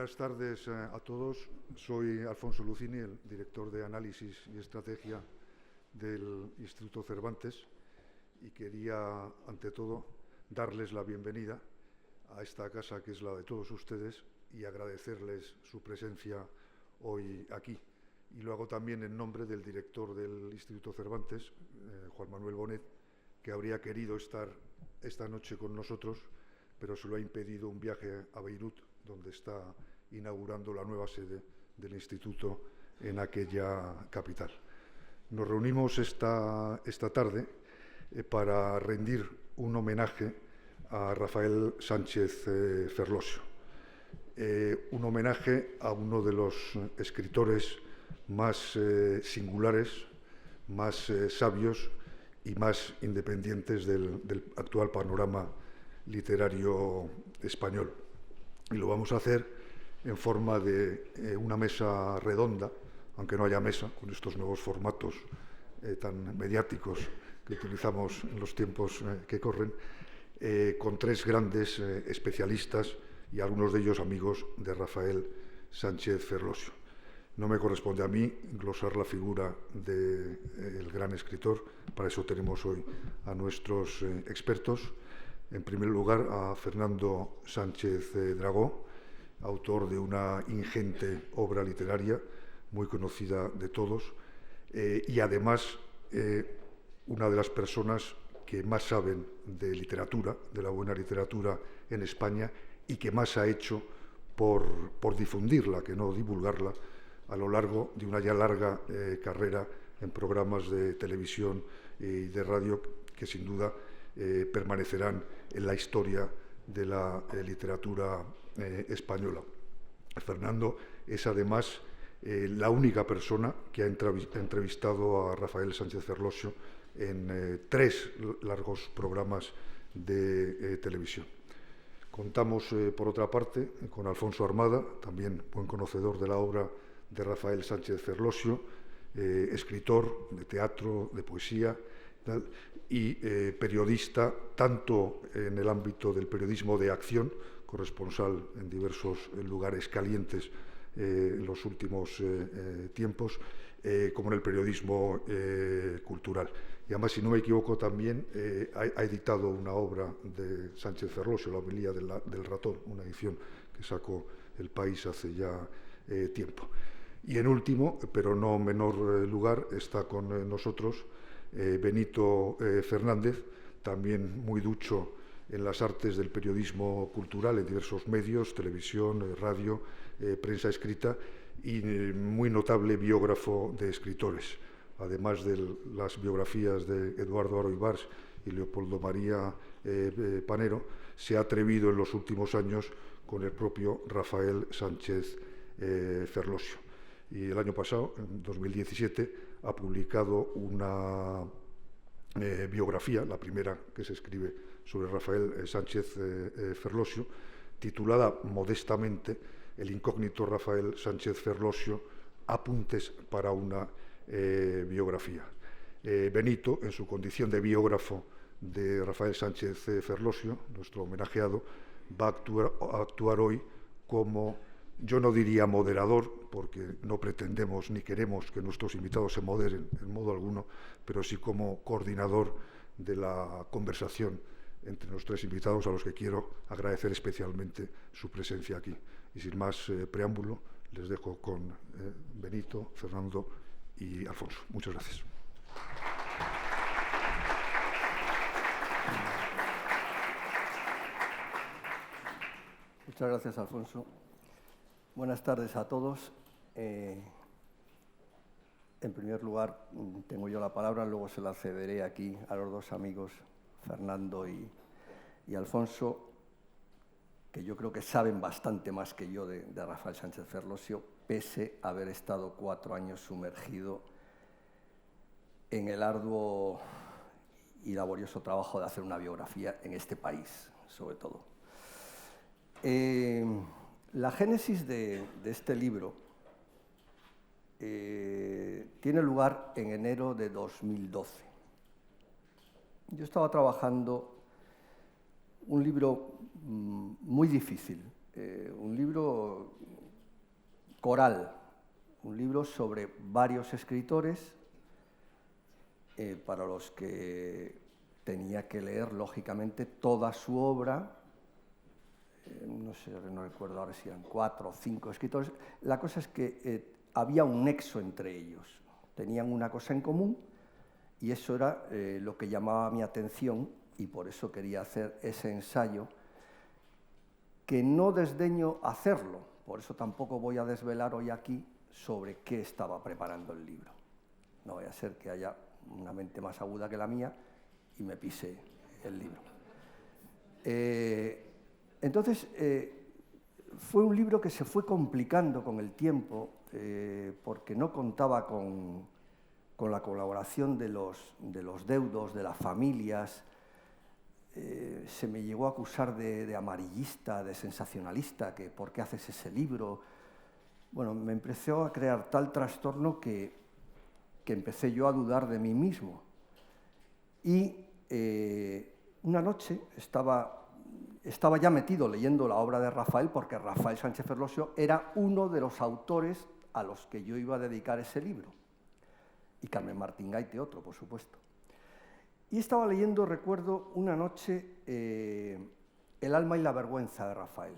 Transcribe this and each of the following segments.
Buenas tardes a todos. Soy Alfonso Lucini, el director de Análisis y Estrategia del Instituto Cervantes, y quería, ante todo, darles la bienvenida a esta casa que es la de todos ustedes y agradecerles su presencia hoy aquí. Y lo hago también en nombre del director del Instituto Cervantes, Juan Manuel Bonet, que habría querido estar esta noche con nosotros, pero se lo ha impedido un viaje a Beirut, donde está inaugurando la nueva sede del Instituto en aquella capital. Nos reunimos esta tarde para rendir un homenaje a Rafael Sánchez Ferlosio, un homenaje a uno de los escritores más singulares, más sabios y más independientes del actual panorama literario español. Y lo vamos a hacer en forma de una mesa redonda, aunque no haya mesa, con estos nuevos formatos tan mediáticos que utilizamos en los tiempos que corren, con tres grandes especialistas y algunos de ellos amigos de Rafael Sánchez Ferlosio. No me corresponde a mí glosar la figura del gran escritor, para eso tenemos hoy a nuestros expertos. En primer lugar, a Fernando Sánchez Dragó, autor de una ingente obra literaria, muy conocida de todos, y además una de las personas que más saben de literatura, de la buena literatura en España, y que más ha hecho por difundirla, que no divulgarla, a lo largo de una ya larga carrera en programas de televisión y de radio que sin duda permanecerán en la historia de la literatura española. Fernando es además la única persona que ha entrevistado a Rafael Sánchez Ferlosio en tres largos programas de televisión. Contamos, por otra parte, con Alfonso Armada, también buen conocedor de la obra de Rafael Sánchez Ferlosio, escritor de teatro, de poesía, y periodista tanto en el ámbito del periodismo de acción, corresponsal en diversos lugares calientes en los últimos tiempos, como en el periodismo cultural. Y además, si no me equivoco, también ha editado una obra de Sánchez Ferlosio, La homilía del ratón, una edición que sacó El País hace ya tiempo. Y en último, pero no menor lugar, está con nosotros Benito Fernández, también muy ducho en las artes del periodismo cultural en diversos medios, televisión, radio, prensa escrita, y muy notable biógrafo de escritores. Además de las biografías de Eduardo Aro Ibars y Leopoldo María Panero, se ha atrevido en los últimos años con el propio Rafael Sánchez Ferlosio. Y el año pasado, en 2017, ha publicado una biografía, la primera que se escribe sobre Rafael Sánchez Ferlosio, titulada modestamente El incógnito Rafael Sánchez Ferlosio, apuntes para una biografía. Benito, en su condición de biógrafo de Rafael Sánchez Ferlosio, nuestro homenajeado, va a actuar hoy como, yo no diría moderador, porque no pretendemos ni queremos que nuestros invitados se moderen en modo alguno, pero sí como coordinador de la conversación entre los tres invitados, a los que quiero agradecer especialmente su presencia aquí. Y sin más preámbulo, les dejo con Benito, Fernando y Alfonso. Muchas gracias. Muchas gracias, Alfonso. Buenas tardes a todos. En primer lugar, tengo yo la palabra, luego se la cederé aquí a los dos amigos, Fernando y Alfonso, que yo creo que saben bastante más que yo de Rafael Sánchez Ferlosio, pese a haber estado 4 años sumergido en el arduo y laborioso trabajo de hacer una biografía en este país, sobre todo. La génesis de este libro tiene lugar en enero de 2012. Yo estaba trabajando un libro muy difícil, un libro Coral, un libro sobre varios escritores para los que tenía que leer, lógicamente, toda su obra. No sé, no recuerdo ahora si eran 4 o 5 escritores. La cosa es que había un nexo entre ellos, tenían una cosa en común y eso era lo que llamaba mi atención y por eso quería hacer ese ensayo, que no desdeño hacerlo, por eso tampoco voy a desvelar hoy aquí sobre qué estaba preparando el libro. No vaya a ser que haya una mente más aguda que la mía y me pise el libro. Entonces, fue un libro que se fue complicando con el tiempo porque no contaba con la colaboración de los deudos, de las familias. Se me llegó a acusar de amarillista, de sensacionalista, que ¿por qué haces ese libro? Bueno, me empezó a crear tal trastorno que empecé yo a dudar de mí mismo. Y una noche estaba ya metido leyendo la obra de Rafael, porque Rafael Sánchez Ferlosio era uno de los autores a los que yo iba a dedicar ese libro. Y Carmen Martín Gaite otro, por supuesto. Y estaba leyendo, recuerdo, una noche El alma y la vergüenza de Rafael.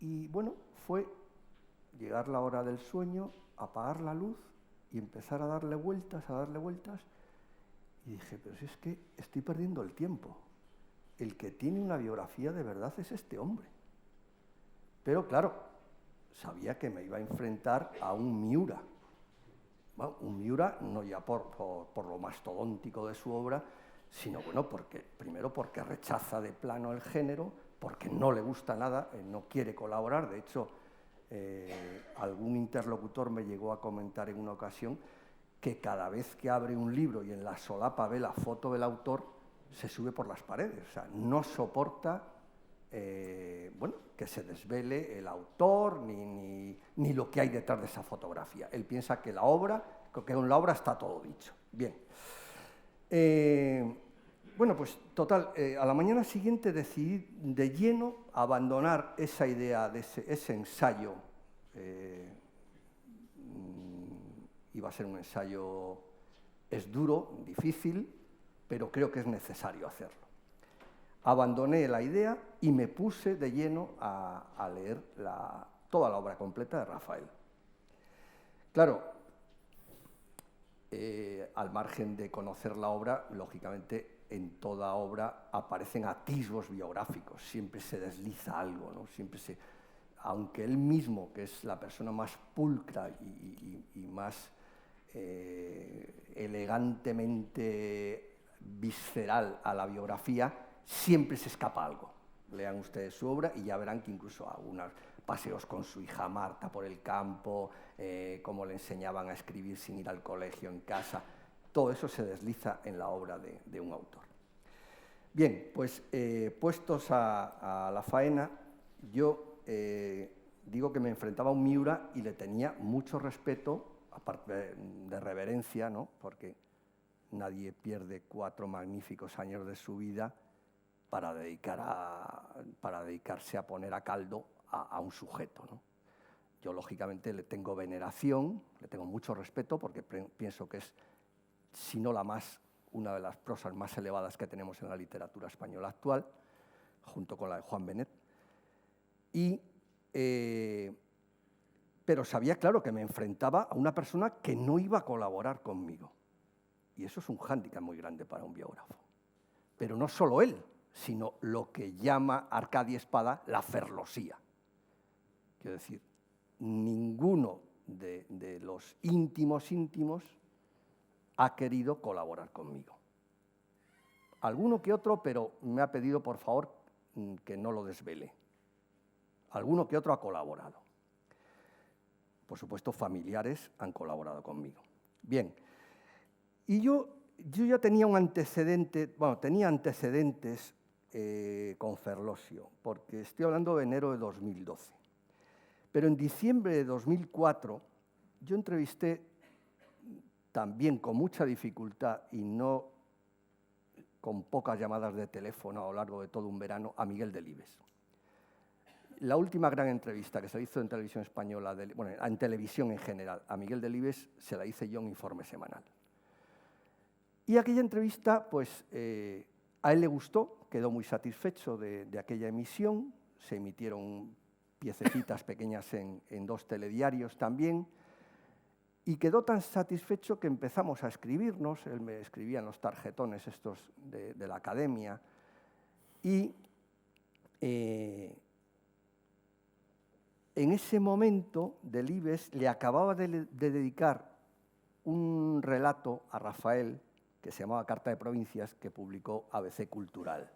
Y bueno, fue llegar la hora del sueño, apagar la luz y empezar a darle vueltas, y dije, pero si es que estoy perdiendo el tiempo. El que tiene una biografía de verdad es este hombre. Pero claro, sabía que me iba a enfrentar a un Miura. Bueno, un Miura no ya por lo mastodóntico de su obra, sino bueno, primero porque rechaza de plano el género, porque no le gusta nada, no quiere colaborar. De hecho, algún interlocutor me llegó a comentar en una ocasión que cada vez que abre un libro y en la solapa ve la foto del autor, se sube por las paredes. O sea, no soporta bueno, que se desvele el autor ni lo que hay detrás de esa fotografía. Él piensa que con la obra está todo dicho. Bien. Bueno, pues total, a la mañana siguiente decidí de lleno abandonar esa idea de ese ensayo. Iba a ser un ensayo, es duro, difícil, pero creo que es necesario hacerlo. Abandoné la idea y me puse de lleno a leer toda la obra completa de Rafael. Claro, al margen de conocer la obra, lógicamente en toda obra aparecen atisbos biográficos, siempre se desliza algo, ¿no? Aunque él mismo, que es la persona más pulcra y más elegantemente visceral a la biografía, siempre se escapa algo. Lean ustedes su obra y ya verán que incluso algunos paseos con su hija Marta por el campo, cómo le enseñaban a escribir sin ir al colegio en casa, todo eso se desliza en la obra de un autor. Bien, pues puestos a la faena, yo digo que me enfrentaba a un Miura y le tenía mucho respeto, aparte de reverencia, ¿no? Porque nadie pierde 4 magníficos años de su vida para dedicarse a poner a caldo a un sujeto, ¿no? Yo, lógicamente, le tengo veneración, le tengo mucho respeto, porque pienso que es, si no una de las prosas más elevadas que tenemos en la literatura española actual, junto con la de Juan Benet. Pero sabía, claro, que me enfrentaba a una persona que no iba a colaborar conmigo. Y eso es un hándicap muy grande para un biógrafo. Pero no solo él, sino lo que llama Arcadi Espada la ferlosía. Quiero decir, ninguno de los íntimos ha querido colaborar conmigo. Alguno que otro, pero me ha pedido, por favor, que no lo desvele. Alguno que otro ha colaborado. Por supuesto, familiares han colaborado conmigo. Bien, y yo ya tenía un antecedente, bueno, tenía antecedentes con Ferlosio, porque estoy hablando de enero de 2012. Pero en diciembre de 2004 yo entrevisté, también con mucha dificultad y no con pocas llamadas de teléfono a lo largo de todo un verano, a Miguel Delibes. la última gran entrevista que se hizo en televisión española, bueno, en televisión en general, a Miguel Delibes se la hice yo en Informe Semanal. Y aquella entrevista, pues, a él le gustó, quedó muy satisfecho de aquella emisión, se emitieron piececitas pequeñas en 2 telediarios también, y quedó tan satisfecho que empezamos a escribirnos, él me escribía en los tarjetones estos de la academia, y en ese momento Delibes le acababa de dedicar un relato a Rafael, que se llamaba Carta de Provincias, que publicó ABC Cultural.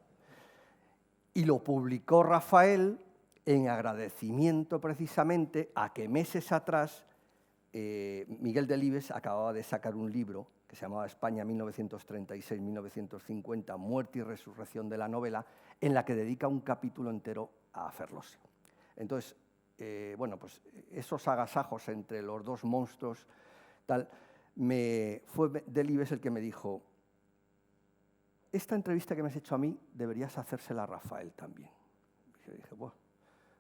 Y lo publicó Rafael en agradecimiento precisamente a que meses atrás Miguel Delibes acababa de sacar un libro que se llamaba España 1936-1950, muerte y resurrección de la novela, en la que dedica un capítulo entero a Ferlosio. Entonces, bueno, pues esos agasajos entre los 2 monstruos, tal, fue Delibes el que me dijo: esta entrevista que me has hecho a mí deberías hacérsela a Rafael también. Y yo dije, bueno,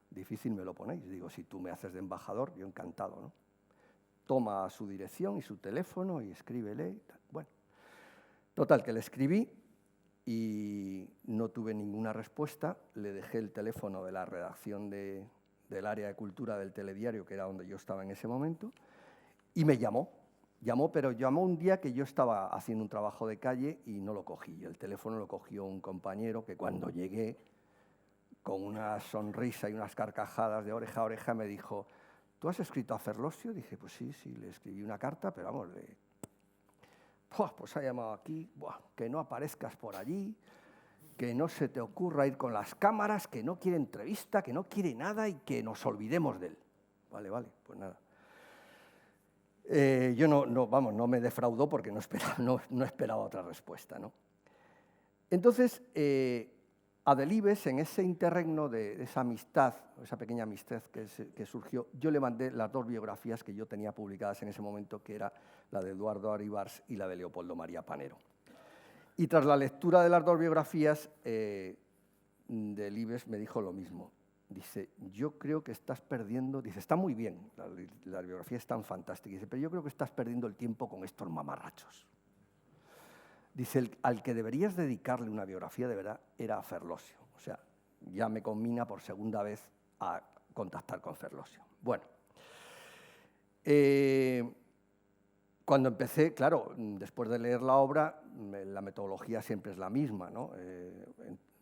difícil me lo ponéis. Digo, si tú me haces de embajador, yo encantado, ¿no? Toma su dirección y su teléfono y escríbele y tal. Bueno, total, que le escribí y no tuve ninguna respuesta. Le dejé el teléfono de la redacción del área de cultura del telediario, que era donde yo estaba en ese momento, y me llamó, pero llamó un día que yo estaba haciendo un trabajo de calle y no lo cogí. El teléfono lo cogió un compañero que cuando llegué, con una sonrisa y unas carcajadas de oreja a oreja, me dijo: ¿tú has escrito a Ferlosio? Dije, pues sí, le escribí una carta, pero vamos, pues ha llamado aquí, que no aparezcas por allí, que no se te ocurra ir con las cámaras, que no quiere entrevista, que no quiere nada y que nos olvidemos de él. Vale, pues nada. Yo no me defraudó porque no esperaba otra respuesta, ¿no? Entonces, a Delibes, en ese interregno de esa amistad, esa pequeña amistad que surgió, yo le mandé las 2 biografías que yo tenía publicadas en ese momento, que era la de Eduardo Aribars y la de Leopoldo María Panero. Y tras la lectura de las 2 biografías, Delibes me dijo lo mismo. Dice, yo creo que estás perdiendo... Dice, está muy bien, las biografías están fantásticas. Dice, pero yo creo que estás perdiendo el tiempo con estos mamarrachos. Dice, al que deberías dedicarle una biografía de verdad era a Ferlosio. O sea, ya me conmina por segunda vez a contactar con Ferlosio. Bueno, cuando empecé, claro, después de leer la obra, la metodología siempre es la misma, ¿no?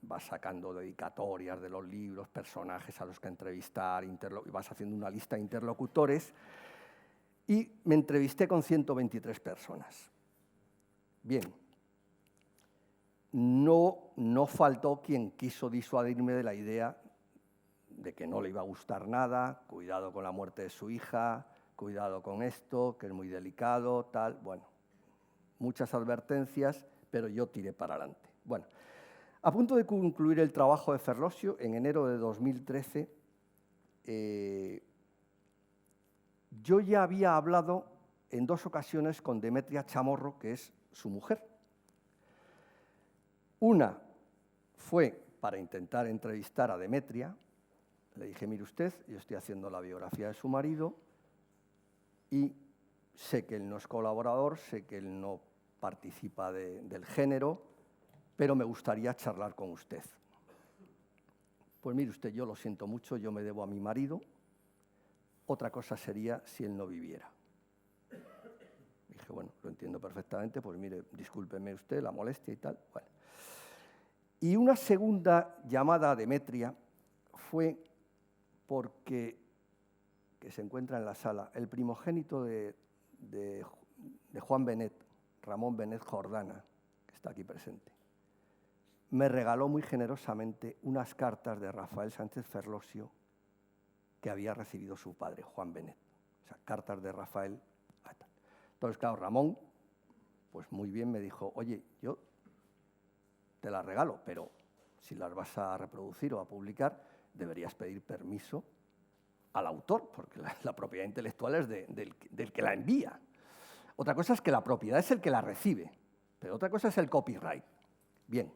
Vas sacando dedicatorias de los libros, personajes a los que entrevistar, vas haciendo una lista de interlocutores, y me entrevisté con 123 personas. Bien. No faltó quien quiso disuadirme de la idea de que no le iba a gustar nada, cuidado con la muerte de su hija, cuidado con esto, que es muy delicado, tal. Bueno, muchas advertencias, pero yo tiré para adelante. Bueno, a punto de concluir el trabajo de Ferlosio, en enero de 2013, yo ya había hablado en 2 ocasiones con Demetria Chamorro, que es su mujer. Una fue para intentar entrevistar a Demetria. Le dije, mire usted, yo estoy haciendo la biografía de su marido y sé que él no es colaborador, sé que él no participa del género, pero me gustaría charlar con usted. Pues mire usted, yo lo siento mucho, yo me debo a mi marido. Otra cosa sería si él no viviera. Dije, bueno, lo entiendo perfectamente, pues mire, discúlpeme usted la molestia y tal. Bueno. Y una segunda llamada a Demetria fue porque, que se encuentra en la sala, el primogénito de Juan Benet, Ramón Benet Jordana, que está aquí presente, me regaló muy generosamente unas cartas de Rafael Sánchez Ferlosio que había recibido su padre, Juan Benet. O sea, cartas de Rafael. Entonces, claro, Ramón, pues muy bien me dijo, oye, yo te las regalo, pero si las vas a reproducir o a publicar, deberías pedir permiso al autor, porque la propiedad intelectual es del que la envía. Otra cosa es que la propiedad es el que la recibe, pero otra cosa es el copyright. Bien.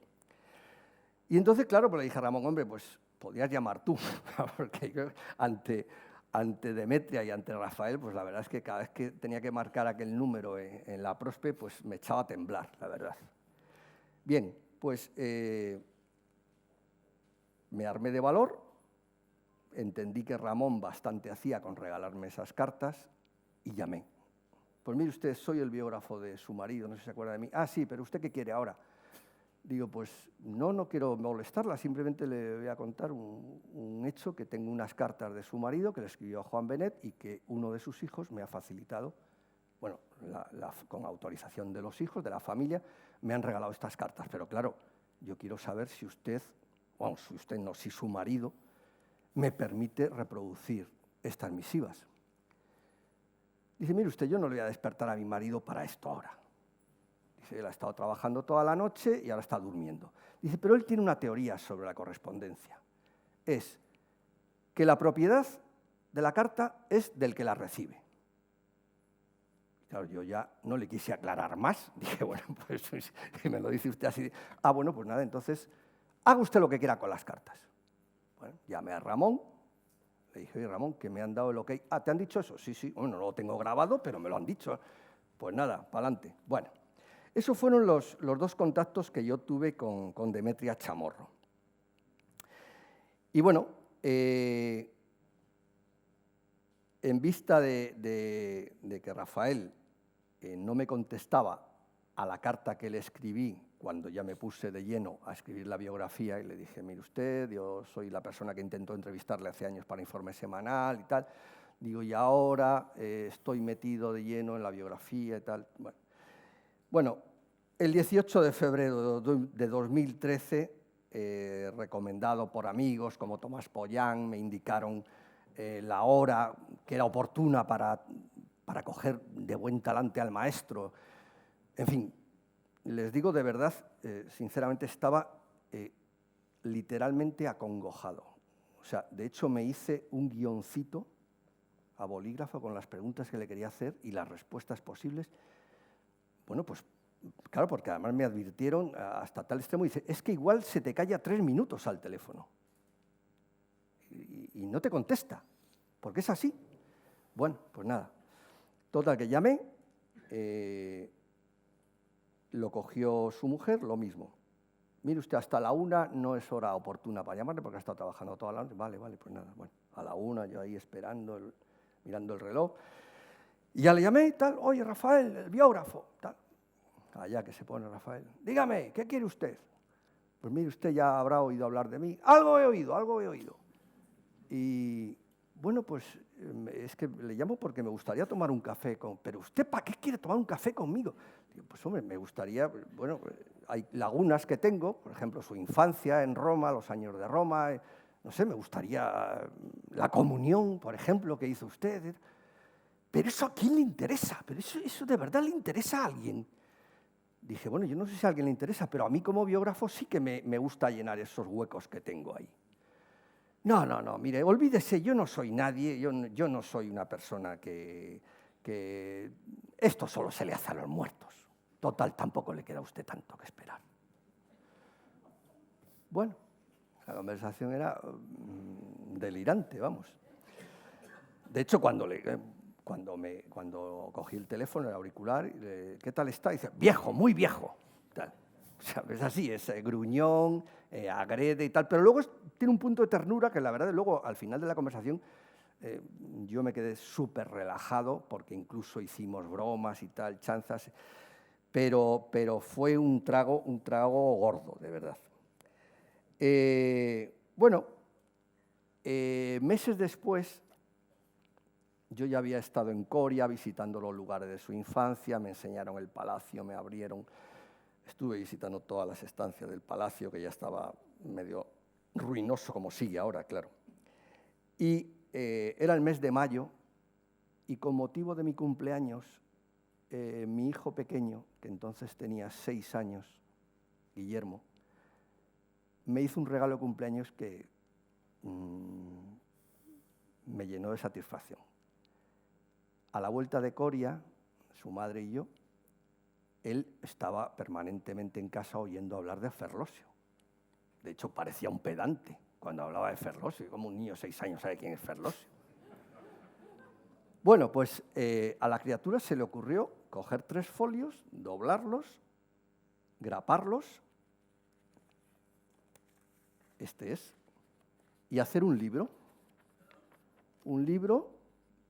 Y entonces, claro, pues le dije a Ramón, hombre, pues podías llamar tú, porque yo, ante Demetria y ante Rafael, pues la verdad es que cada vez que tenía que marcar aquel número en la prospe, pues me echaba a temblar, la verdad. Bien, pues me armé de valor, entendí que Ramón bastante hacía con regalarme esas cartas y llamé. Pues mire usted, soy el biógrafo de su marido, no sé si se acuerda de mí. Ah, sí, pero ¿usted qué quiere ahora? Digo, pues no quiero molestarla, simplemente le voy a contar un hecho, que tengo unas cartas de su marido que le escribió a Juan Benet y que uno de sus hijos me ha facilitado, bueno, con autorización de los hijos, de la familia, me han regalado estas cartas. Pero claro, yo quiero saber si usted, bueno, si su marido me permite reproducir estas misivas. Dice, mire usted, yo no le voy a despertar a mi marido para esto ahora. Dice, él ha estado trabajando toda la noche y ahora está durmiendo. Dice, pero él tiene una teoría sobre la correspondencia. Es que la propiedad de la carta es del que la recibe. Claro, yo ya no le quise aclarar más. Dije, bueno, pues me lo dice usted así. Ah, bueno, pues nada, entonces haga usted lo que quiera con las cartas. Bueno, llamé a Ramón. Le dije, oye, Ramón, que me han dado el ok. Ah, ¿te han dicho eso? Sí, sí. Bueno, no lo tengo grabado, pero me lo han dicho. Pues nada, para adelante. Bueno. Esos fueron los dos contactos que yo tuve con Demetria Chamorro. Y bueno, en vista de que Rafael no me contestaba a la carta que le escribí cuando ya me puse de lleno a escribir la biografía, y le dije, mire usted, yo soy la persona que intentó entrevistarle hace años para Informe Semanal y tal, digo, y ahora estoy metido de lleno en la biografía y tal. Bueno, el 18 de febrero de 2013, recomendado por amigos como Tomás Pollán, me indicaron la hora que era oportuna para coger de buen talante al maestro. En fin, les digo de verdad, sinceramente estaba literalmente acongojado. O sea, de hecho me hice un guioncito a bolígrafo con las preguntas que le quería hacer y las respuestas posibles. Bueno, pues claro, porque además me advirtieron hasta tal extremo, dice, es que igual se te calla 3 minutos al teléfono y no te contesta, porque es así. Bueno, pues nada. Total, que llamé, lo cogió su mujer, lo mismo. Mire usted, hasta la 1 no es hora oportuna para llamarle porque ha estado trabajando toda la noche. Vale, pues nada. Bueno, a la 1 yo ahí esperando, mirando el reloj. Y ya le llamé y tal, oye, Rafael, el biógrafo, tal. Allá que se pone Rafael. Dígame, ¿qué quiere usted? Pues mire, usted ya habrá oído hablar de mí. Algo he oído. Y bueno, pues es que le llamo porque me gustaría tomar un café con... Pero usted, ¿para qué quiere tomar un café conmigo? Digo, pues hombre, me gustaría... Bueno, hay lagunas que tengo, por ejemplo, su infancia en Roma, los años de Roma, no sé, me gustaría la comunión, por ejemplo, que hizo usted. Pero eso, ¿a quién le interesa? Pero eso de verdad le interesa a alguien. Dije, bueno, yo no sé si a alguien le interesa, pero a mí como biógrafo sí que me gusta llenar esos huecos que tengo ahí. No, mire, olvídese, yo no soy nadie, yo no soy una persona que esto solo se le hace a los muertos. Total, tampoco le queda a usted tanto que esperar. Bueno, la conversación era delirante, vamos. De hecho, cuando cogí el teléfono, el auricular, ¿qué tal está? Dice, viejo, muy viejo. Tal. O sea, es así, es gruñón, agrede y tal, pero luego tiene un punto de ternura que la verdad, luego al final de la conversación yo me quedé súper relajado porque incluso hicimos bromas y tal, chanzas, pero fue un trago gordo, de verdad. Meses después, yo ya había estado en Coria visitando los lugares de su infancia, me enseñaron el palacio, me abrieron, estuve visitando todas las estancias del palacio, que ya estaba medio ruinoso, como sigue ahora, claro. Y era el mes de mayo, y con motivo de mi cumpleaños, mi hijo pequeño, que entonces tenía 6 años, Guillermo, me hizo un regalo de cumpleaños que me llenó de satisfacción. A la vuelta de Coria, su madre y yo, él estaba permanentemente en casa oyendo hablar de Ferlosio. De hecho, parecía un pedante, cuando hablaba de Ferlosio, como un niño de 6 años sabe quién es Ferlosio. Bueno, pues a la criatura se le ocurrió coger 3 folios, doblarlos, graparlos, este es, y hacer un libro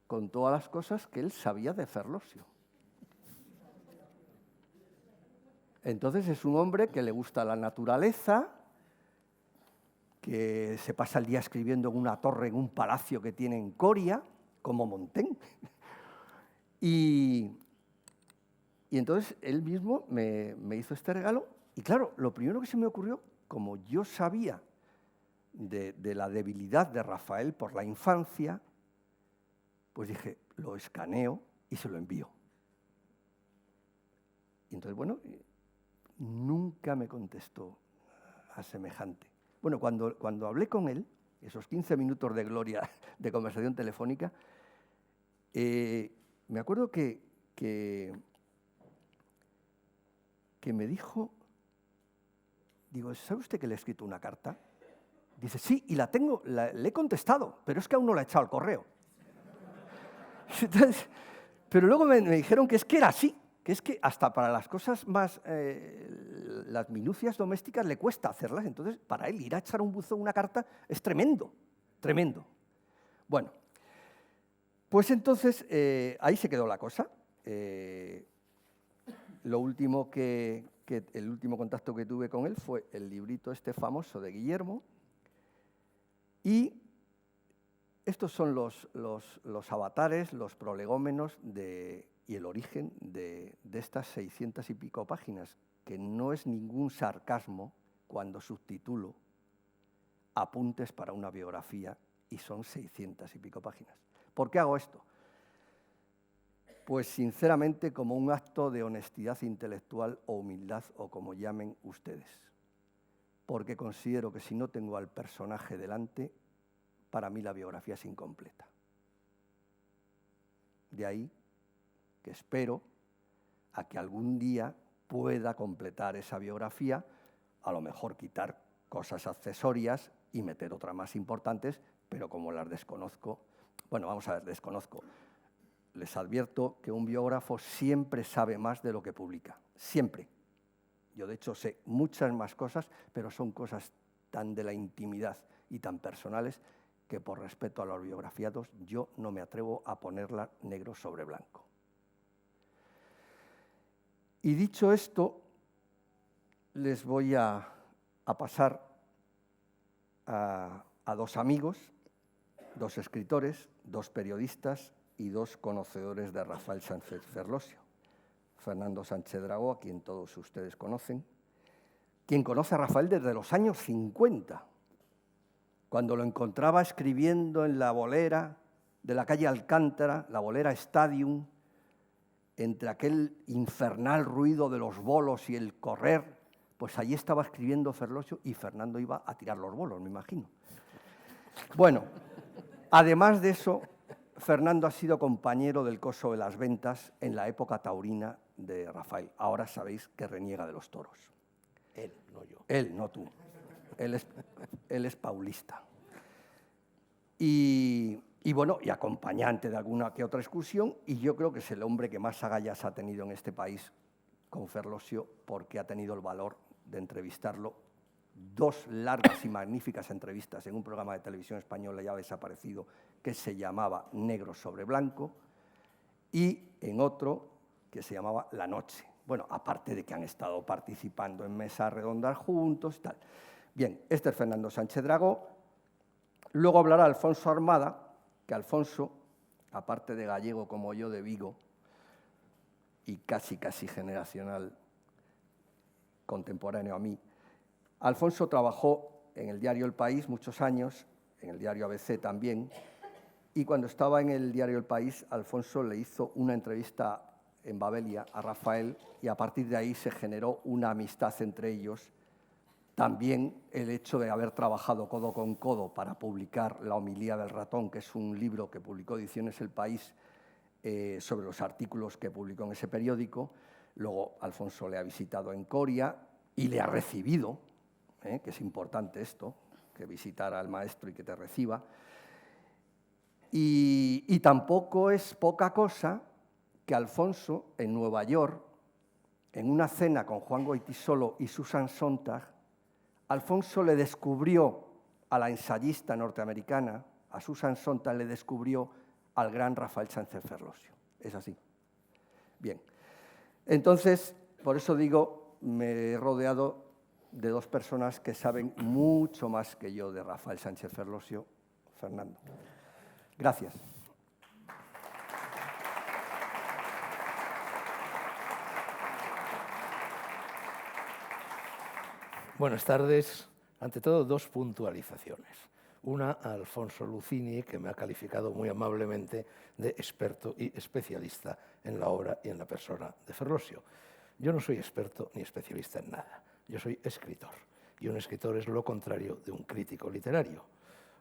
con todas las cosas que él sabía de Ferlosio. Entonces es un hombre que le gusta la naturaleza, que se pasa el día escribiendo en una torre, en un palacio que tiene en Coria, como Montaigne. Y entonces él mismo me hizo este regalo. Y claro, lo primero que se me ocurrió, como yo sabía de la debilidad de Rafael por la infancia, pues dije, lo escaneo y se lo envío. Y entonces, bueno, nunca me contestó a semejante. Bueno, cuando hablé con él, esos 15 minutos de gloria de conversación telefónica, me acuerdo que me dijo, digo, ¿sabe usted que le he escrito una carta? Dice, sí, y la tengo, le he contestado, pero es que aún no la he echado al correo. Entonces, pero luego me dijeron que es que era así, que es que hasta para las cosas más, las minucias domésticas le cuesta hacerlas. Entonces, para él ir a echar un buzón, una carta, es tremendo, tremendo. Bueno, pues entonces ahí se quedó la cosa. Lo último el último contacto que tuve con él fue el librito este famoso de Guillermo. Y estos son los avatares, los prolegómenos y el origen de estas 600 y pico páginas, que no es ningún sarcasmo cuando subtitulo Apuntes para una biografía y son 600 y pico páginas. ¿Por qué hago esto? Pues sinceramente como un acto de honestidad intelectual o humildad o como llamen ustedes. Porque considero que si no tengo al personaje delante, para mí la biografía es incompleta. De ahí que espero a que algún día pueda completar esa biografía, a lo mejor quitar cosas accesorias y meter otras más importantes, pero como las desconozco, bueno, vamos a ver, desconozco. Les advierto que un biógrafo siempre sabe más de lo que publica, siempre. Yo, de hecho, sé muchas más cosas, pero son cosas tan de la intimidad y tan personales que, por respeto a los biografiados, yo no me atrevo a ponerla negro sobre blanco. Y dicho esto, les voy a pasar a 2 amigos, 2 escritores, 2 periodistas y 2 conocedores de Rafael Sánchez Ferlosio. Fernando Sánchez Dragó, a quien todos ustedes conocen, quien conoce a Rafael desde los años 50, cuando lo encontraba escribiendo en la bolera de la calle Alcántara, la bolera Stadium, entre aquel infernal ruido de los bolos y el correr, pues allí estaba escribiendo Ferlosio y Fernando iba a tirar los bolos, me imagino. Bueno, además de eso, Fernando ha sido compañero del Coso de las Ventas en la época taurina de Rafael. Ahora sabéis que reniega de los toros. Él, no yo. Él, no tú. Él es paulista. Y bueno, y acompañante de alguna que otra excursión, y yo creo que es el hombre que más agallas ha tenido en este país con Ferlosio, porque ha tenido el valor de entrevistarlo. 2 largas y magníficas entrevistas en un programa de televisión española ya desaparecido que se llamaba Negro sobre Blanco, y en otro que se llamaba La Noche. Bueno, aparte de que han estado participando en mesas redondas juntos y tal. Bien, este es Fernando Sánchez Dragó. Luego hablará Alfonso Armada, que Alfonso, aparte de gallego como yo de Vigo, y casi generacional, contemporáneo a mí, Alfonso trabajó en el diario El País muchos años, en el diario ABC también, y cuando estaba en el diario El País, Alfonso le hizo una entrevista en Babelia a Rafael y a partir de ahí se generó una amistad entre ellos. También el hecho de haber trabajado codo con codo para publicar La homilía del ratón, que es un libro que publicó Ediciones El País sobre los artículos que publicó en ese periódico. Luego Alfonso le ha visitado en Coria y le ha recibido, que es importante esto, que visitar al maestro y que te reciba. Y tampoco es poca cosa que Alfonso, en Nueva York, en una cena con Juan Goytisolo y Susan Sontag, Alfonso le descubrió a la ensayista norteamericana, a Susan Sontag le descubrió al gran Rafael Sánchez Ferlosio. Es así. Bien. Entonces, por eso digo, me he rodeado de dos personas que saben mucho más que yo de Rafael Sánchez Ferlosio. Fernando. Gracias. Buenas tardes. Ante todo, dos puntualizaciones. Una a Alfonso Lucini, que me ha calificado muy amablemente de experto y especialista en la obra y en la persona de Ferlosio. Yo no soy experto ni especialista en nada. Yo soy escritor. Y un escritor es lo contrario de un crítico literario.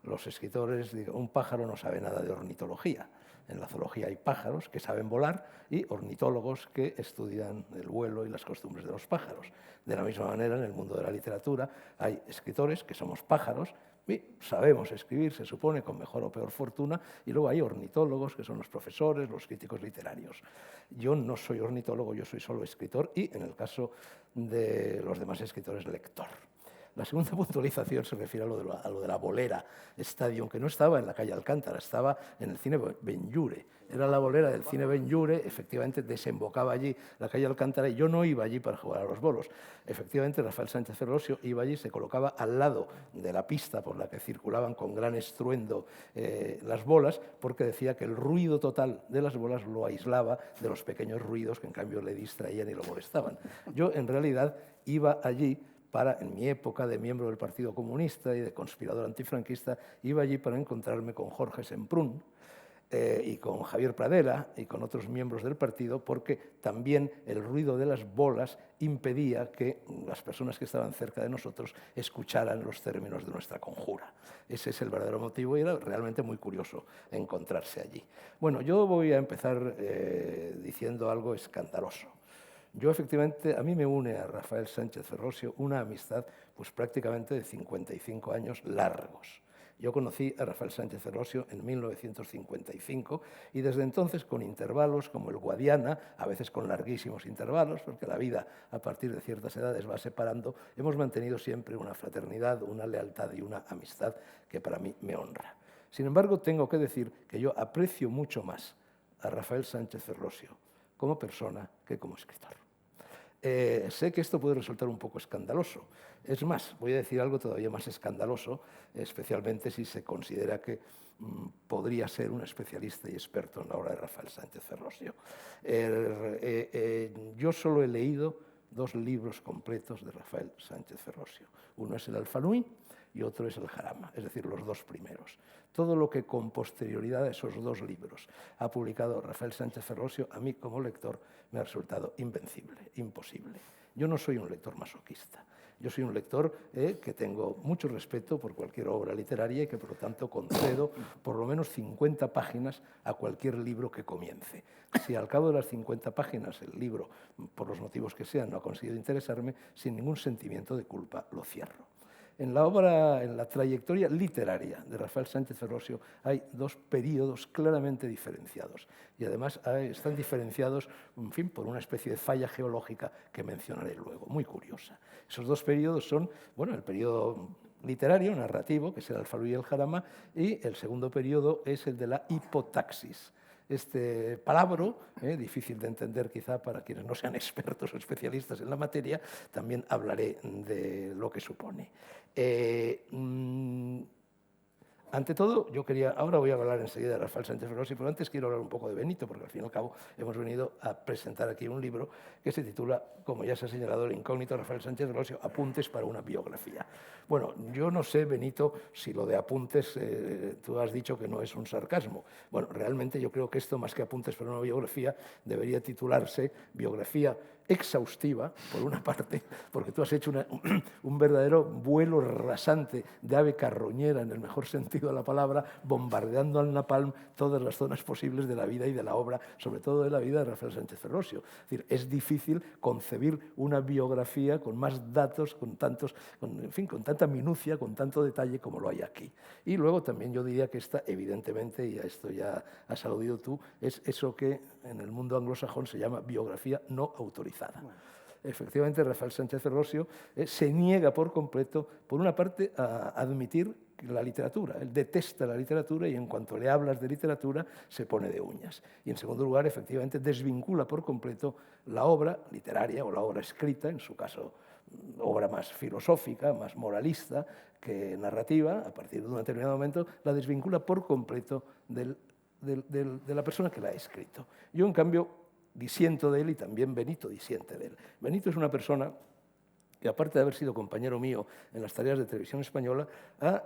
Los escritores, un pájaro no sabe nada de ornitología. En la zoología hay pájaros que saben volar y ornitólogos que estudian el vuelo y las costumbres de los pájaros. De la misma manera, en el mundo de la literatura hay escritores que somos pájaros y sabemos escribir, se supone, con mejor o peor fortuna, y luego hay ornitólogos que son los profesores, los críticos literarios. Yo no soy ornitólogo, yo soy solo escritor y, en el caso de los demás escritores, lector. La segunda puntualización se refiere a lo de la Bolera Stadium, que no estaba en la calle Alcántara, estaba en el cine Benlliure. Era la bolera del cine Benlliure, efectivamente desembocaba allí la calle Alcántara y yo no iba allí para jugar a los bolos. Efectivamente, Rafael Sánchez Ferlosio iba allí, se colocaba al lado de la pista por la que circulaban con gran estruendo las bolas, porque decía que el ruido total de las bolas lo aislaba de los pequeños ruidos que en cambio le distraían y lo molestaban. Yo, en realidad, iba allí en mi época de miembro del Partido Comunista y de conspirador antifranquista, iba allí para encontrarme con Jorge Semprún y con Javier Pradera y con otros miembros del partido, porque también el ruido de las bolas impedía que las personas que estaban cerca de nosotros escucharan los términos de nuestra conjura. Ese es el verdadero motivo y era realmente muy curioso encontrarse allí. Bueno, yo voy a empezar diciendo algo escandaloso. Yo, efectivamente, a mí me une a Rafael Sánchez Ferlosio una amistad pues, prácticamente de 55 años largos. Yo conocí a Rafael Sánchez Ferlosio en 1955 y desde entonces, con intervalos como el Guadiana, a veces con larguísimos intervalos, porque la vida a partir de ciertas edades va separando, hemos mantenido siempre una fraternidad, una lealtad y una amistad que para mí me honra. Sin embargo, tengo que decir que yo aprecio mucho más a Rafael Sánchez Ferlosio como persona que como escritor. Sé que esto puede resultar un poco escandaloso. Es más, voy a decir algo todavía más escandaloso, especialmente si se considera que podría ser un especialista y experto en la obra de Rafael Sánchez Ferlosio. Yo solo he leído 2 libros completos de Rafael Sánchez Ferlosio. Uno es el Alfanui y otro es el Jarama, es decir, los 2 primeros. Todo lo que con posterioridad a esos 2 libros ha publicado Rafael Sánchez Ferlosio, a mí como lector me ha resultado invencible, imposible. Yo no soy un lector masoquista. Yo soy un lector que tengo mucho respeto por cualquier obra literaria y que, por lo tanto, concedo por lo menos 50 páginas a cualquier libro que comience. Si al cabo de las 50 páginas el libro, por los motivos que sean, no ha conseguido interesarme, sin ningún sentimiento de culpa lo cierro. En la trayectoria literaria de Rafael Sánchez Ferlosio hay 2 períodos claramente diferenciados y además están diferenciados, en fin, por una especie de falla geológica que mencionaré luego, muy curiosa. Esos 2 períodos son, bueno, el período literario, narrativo, que es el Alfanui y el Jarama, y el segundo período es el de la hipotaxis. Este palabra, difícil de entender quizá para quienes no sean expertos o especialistas en la materia, también hablaré de lo que supone. Ante todo, ahora voy a hablar enseguida de Rafael Sánchez Ferlosio, pero antes quiero hablar un poco de Benito, porque al fin y al cabo hemos venido a presentar aquí un libro que se titula, como ya se ha señalado, El incógnito Rafael Sánchez Ferlosio, Apuntes para una biografía. Bueno, yo no sé, Benito, si lo de apuntes, tú has dicho que no es un sarcasmo. Bueno, realmente yo creo que esto, más que Apuntes para una biografía, debería titularse Biografía exhaustiva, por una parte, porque tú has hecho un verdadero vuelo rasante de ave carroñera, en el mejor sentido de la palabra, bombardeando al napalm todas las zonas posibles de la vida y de la obra, sobre todo de la vida de Rafael Sánchez Ferrosio. Es decir, es difícil concebir una biografía con más datos, con tanta minucia, con tanto detalle como lo hay aquí. Y luego también yo diría que esta, evidentemente, y a esto ya has aludido tú, es eso que en el mundo anglosajón se llama biografía no autorizada. Efectivamente, Rafael Sánchez Ferrosio se niega por completo, por una parte, a admitir la literatura. Él detesta la literatura y en cuanto le hablas de literatura se pone de uñas. Y en segundo lugar, efectivamente, desvincula por completo la obra literaria o la obra escrita, en su caso obra más filosófica, más moralista que narrativa, a partir de un determinado momento, la desvincula por completo de la persona que la ha escrito. Yo, en cambio, disiento de él y también Benito disiente de él. Benito es una persona que, aparte de haber sido compañero mío en las tareas de Televisión Española, ha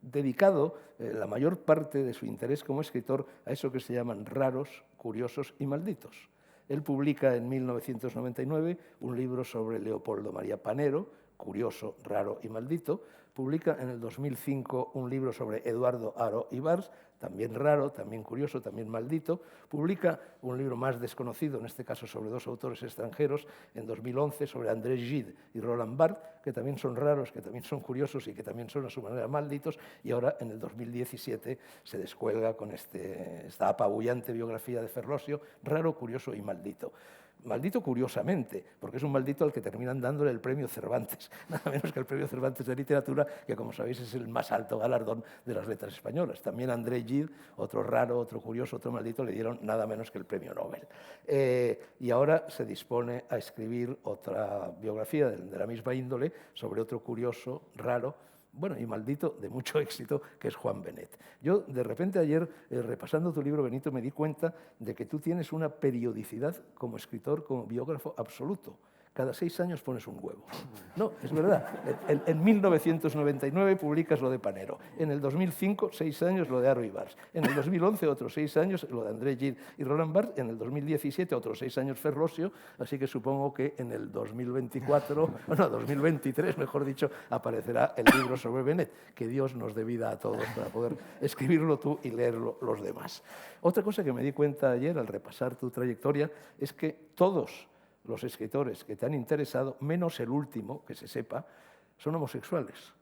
dedicado la mayor parte de su interés como escritor a eso que se llaman raros, curiosos y malditos. Él publica en 1999 un libro sobre Leopoldo María Panero, curioso, raro y maldito. Publica en el 2005 un libro sobre Eduardo Haro Ibars, también raro, también curioso, también maldito. Publica un libro más desconocido, en este caso sobre dos autores extranjeros, en 2011 sobre André Gide y Roland Barthes, que también son raros, que también son curiosos y que también son a su manera malditos. Y ahora, en el 2017, se descuelga con esta apabullante biografía de Ferlosio, raro, curioso y maldito. Maldito curiosamente, porque es un maldito al que terminan dándole el premio Cervantes, nada menos que el premio Cervantes de literatura, que como sabéis es el más alto galardón de las letras españolas. También a André Gide, otro raro, otro curioso, otro maldito, le dieron nada menos que el premio Nobel. Y ahora se dispone a escribir otra biografía de la misma índole sobre otro curioso, raro, bueno, y maldito, de mucho éxito, que es Juan Benet. Yo, de repente, ayer, repasando tu libro, Benito, me di cuenta de que tú tienes una periodicidad como escritor, como biógrafo absoluto. Cada 6 años pones un huevo. No, es verdad. En 1999 publicas lo de Panero. En el 2005, 6 años, lo de Haro Ibars. En el 2011, otros 6 años, lo de André Gide y Roland Barthes. En el 2017, otros 6 años, Ferlosio. Así que supongo que en el 2023, mejor dicho, aparecerá el libro sobre Benet. Que Dios nos dé vida a todos para poder escribirlo tú y leerlo los demás. Otra cosa que me di cuenta ayer al repasar tu trayectoria es que todos los escritores que te han interesado, menos el último, que se sepa, son homosexuales.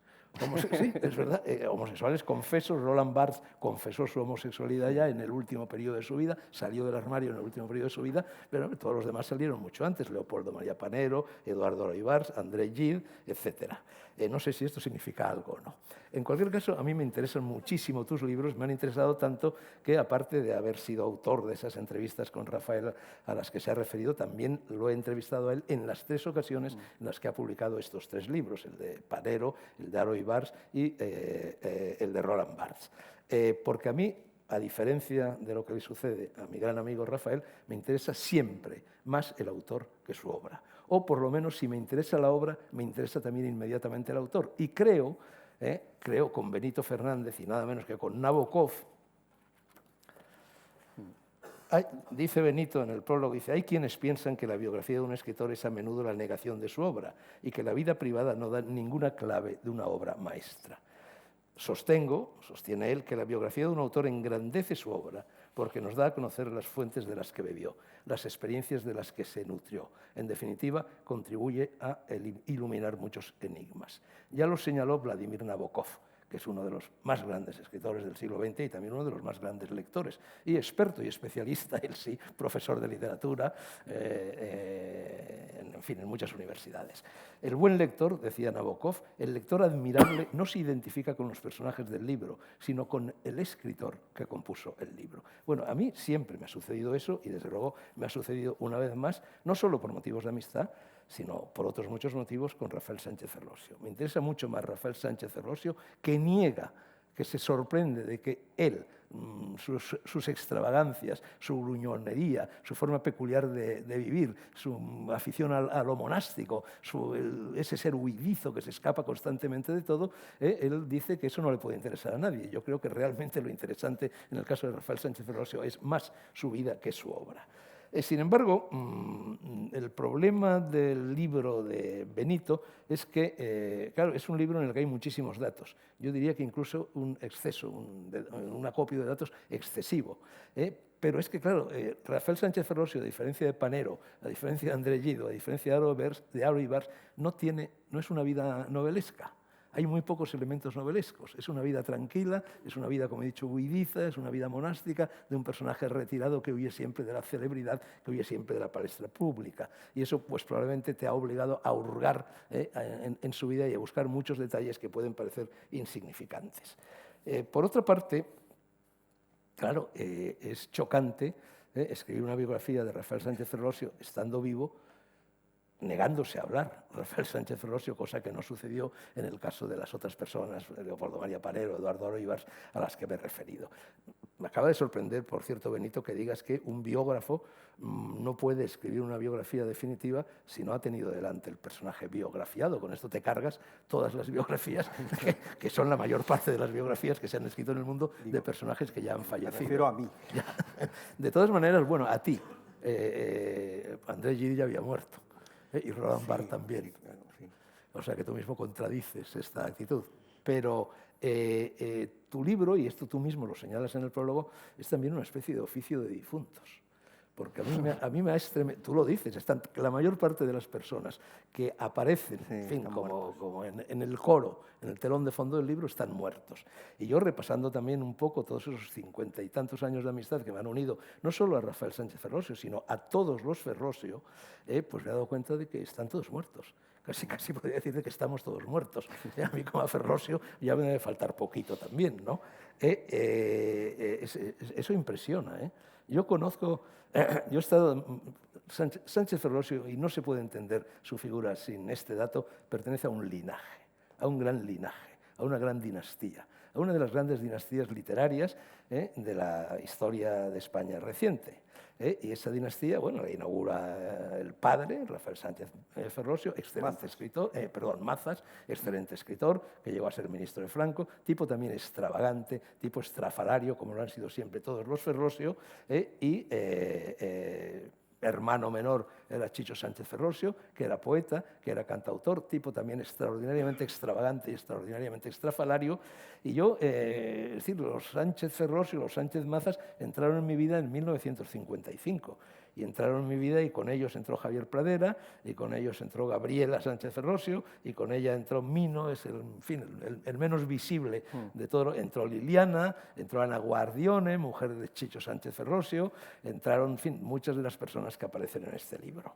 Sí, es verdad, homosexuales confesos. Roland Barthes confesó su homosexualidad ya en el último periodo de su vida, salió del armario en el último periodo de su vida, pero todos los demás salieron mucho antes: Leopoldo María Panero, Eduardo Haro Ibars, André Gide, etc. No sé si esto significa algo o no. En cualquier caso, a mí me interesan muchísimo tus libros, me han interesado tanto que, aparte de haber sido autor de esas entrevistas con Rafael a las que se ha referido, también lo he entrevistado a él en las 3 ocasiones en las que ha publicado estos 3 libros, el de Panero, el de Haro Ibars y el de Roland Barthes. Porque a mí, a diferencia de lo que le sucede a mi gran amigo Rafael, me interesa siempre más el autor que su obra. O por lo menos, si me interesa la obra, me interesa también inmediatamente el autor. Y creo con Benito Fernández y nada menos que con Nabokov. Dice Benito en el prólogo, dice: hay quienes piensan que la biografía de un escritor es a menudo la negación de su obra y que la vida privada no da ninguna clave de una obra maestra. Sostiene él, que la biografía de un autor engrandece su obra porque nos da a conocer las fuentes de las que bebió, las experiencias de las que se nutrió. En definitiva, contribuye a iluminar muchos enigmas. Ya lo señaló Vladimir Nabokov, que es uno de los más grandes escritores del siglo XX y también uno de los más grandes lectores, y experto y especialista, él sí, profesor de literatura, en fin, en muchas universidades. El buen lector, decía Nabokov, el lector admirable no se identifica con los personajes del libro, sino con el escritor que compuso el libro. Bueno, a mí siempre me ha sucedido eso y, desde luego, me ha sucedido una vez más, no solo por motivos de amistad, sino por otros muchos motivos, con Rafael Sánchez Ferlosio. Me interesa mucho más Rafael Sánchez Ferlosio, que niega, que se sorprende de que él, sus extravagancias, su gruñonería, su forma peculiar de vivir, su afición a lo monástico, ese ser huidizo que se escapa constantemente de todo, él dice que eso no le puede interesar a nadie. Yo creo que realmente lo interesante en el caso de Rafael Sánchez Ferlosio es más su vida que su obra. Sin embargo, el problema del libro de Benito es que, claro, es un libro en el que hay muchísimos datos. Yo diría que incluso un exceso, un acopio de datos excesivo. Pero es que, claro, Rafael Sánchez Ferrosio, a diferencia de Panero, a diferencia de André Gido, a diferencia de Aro Ibars, no es una vida novelesca. Hay muy pocos elementos novelescos. Es una vida tranquila, es una vida, como he dicho, huidiza, es una vida monástica de un personaje retirado que huye siempre de la celebridad, que huye siempre de la palestra pública. Y eso pues, probablemente te ha obligado a hurgar en su vida y a buscar muchos detalles que pueden parecer insignificantes. Por otra parte, claro, es chocante escribir una biografía de Rafael Sánchez Ferrosio estando vivo, negándose a hablar Rafael Sánchez Ferrosio, cosa que no sucedió en el caso de las otras personas, Leopoldo María Panero, Eduardo Aro Ibars, a las que me he referido. Me acaba de sorprender, por cierto, Benito, que digas que un biógrafo no puede escribir una biografía definitiva si no ha tenido delante el personaje biografiado. Con esto te cargas todas las biografías, que son la mayor parte de las biografías que se han escrito en el mundo de personajes que ya han fallecido. Me refiero a mí. De todas maneras, bueno, a ti. André Gide ya había muerto. Y Roland Barthes también. Sí, claro, sí. O sea que tú mismo contradices esta actitud. Pero tu libro, y esto tú mismo lo señalas en el prólogo, es también una especie de oficio de difuntos. Porque a mí me ha estremecido, tú lo dices, la mayor parte de las personas que aparecen en fin, como en el coro, en el telón de fondo del libro, están muertos. Y yo, repasando también un poco todos esos 50 y tantos años de amistad que me han unido, no solo a Rafael Sánchez Ferrosio, sino a todos los Ferrosio, pues me he dado cuenta de que están todos muertos. Casi podría decir que estamos todos muertos. A mí, como a Ferrosio, ya me debe faltar poquito también, ¿no? Eso impresiona, Yo he estado... Sánchez Ferrosio, y no se puede entender su figura sin este dato, pertenece a un linaje, a un gran linaje, a una gran dinastía, a una de las grandes dinastías literarias de la historia de España reciente. Y esa dinastía, bueno, la inaugura el padre, Rafael Sánchez Ferrosio, excelente escritor, Mazas, excelente escritor, que llegó a ser ministro de Franco, tipo también extravagante, tipo estrafalario, como lo han sido siempre todos los Ferrosio, y hermano menor era Chicho Sánchez Ferrosio, que era poeta, que era cantautor, tipo también extraordinariamente extravagante y extraordinariamente estrafalario. Y yo, es decir, los Sánchez Ferrosio, los Sánchez Mazas entraron en mi vida en 1955. Y entraron en mi vida y con ellos entró Javier Pradera, y con ellos entró Gabriela Sánchez Ferrosio, y con ella entró Mino, es el menos visible de todo. Entró Liliana, entró Ana Guardione, mujer de Chicho Sánchez Ferrosio, entraron, en fin, muchas de las personas que aparecen en este libro.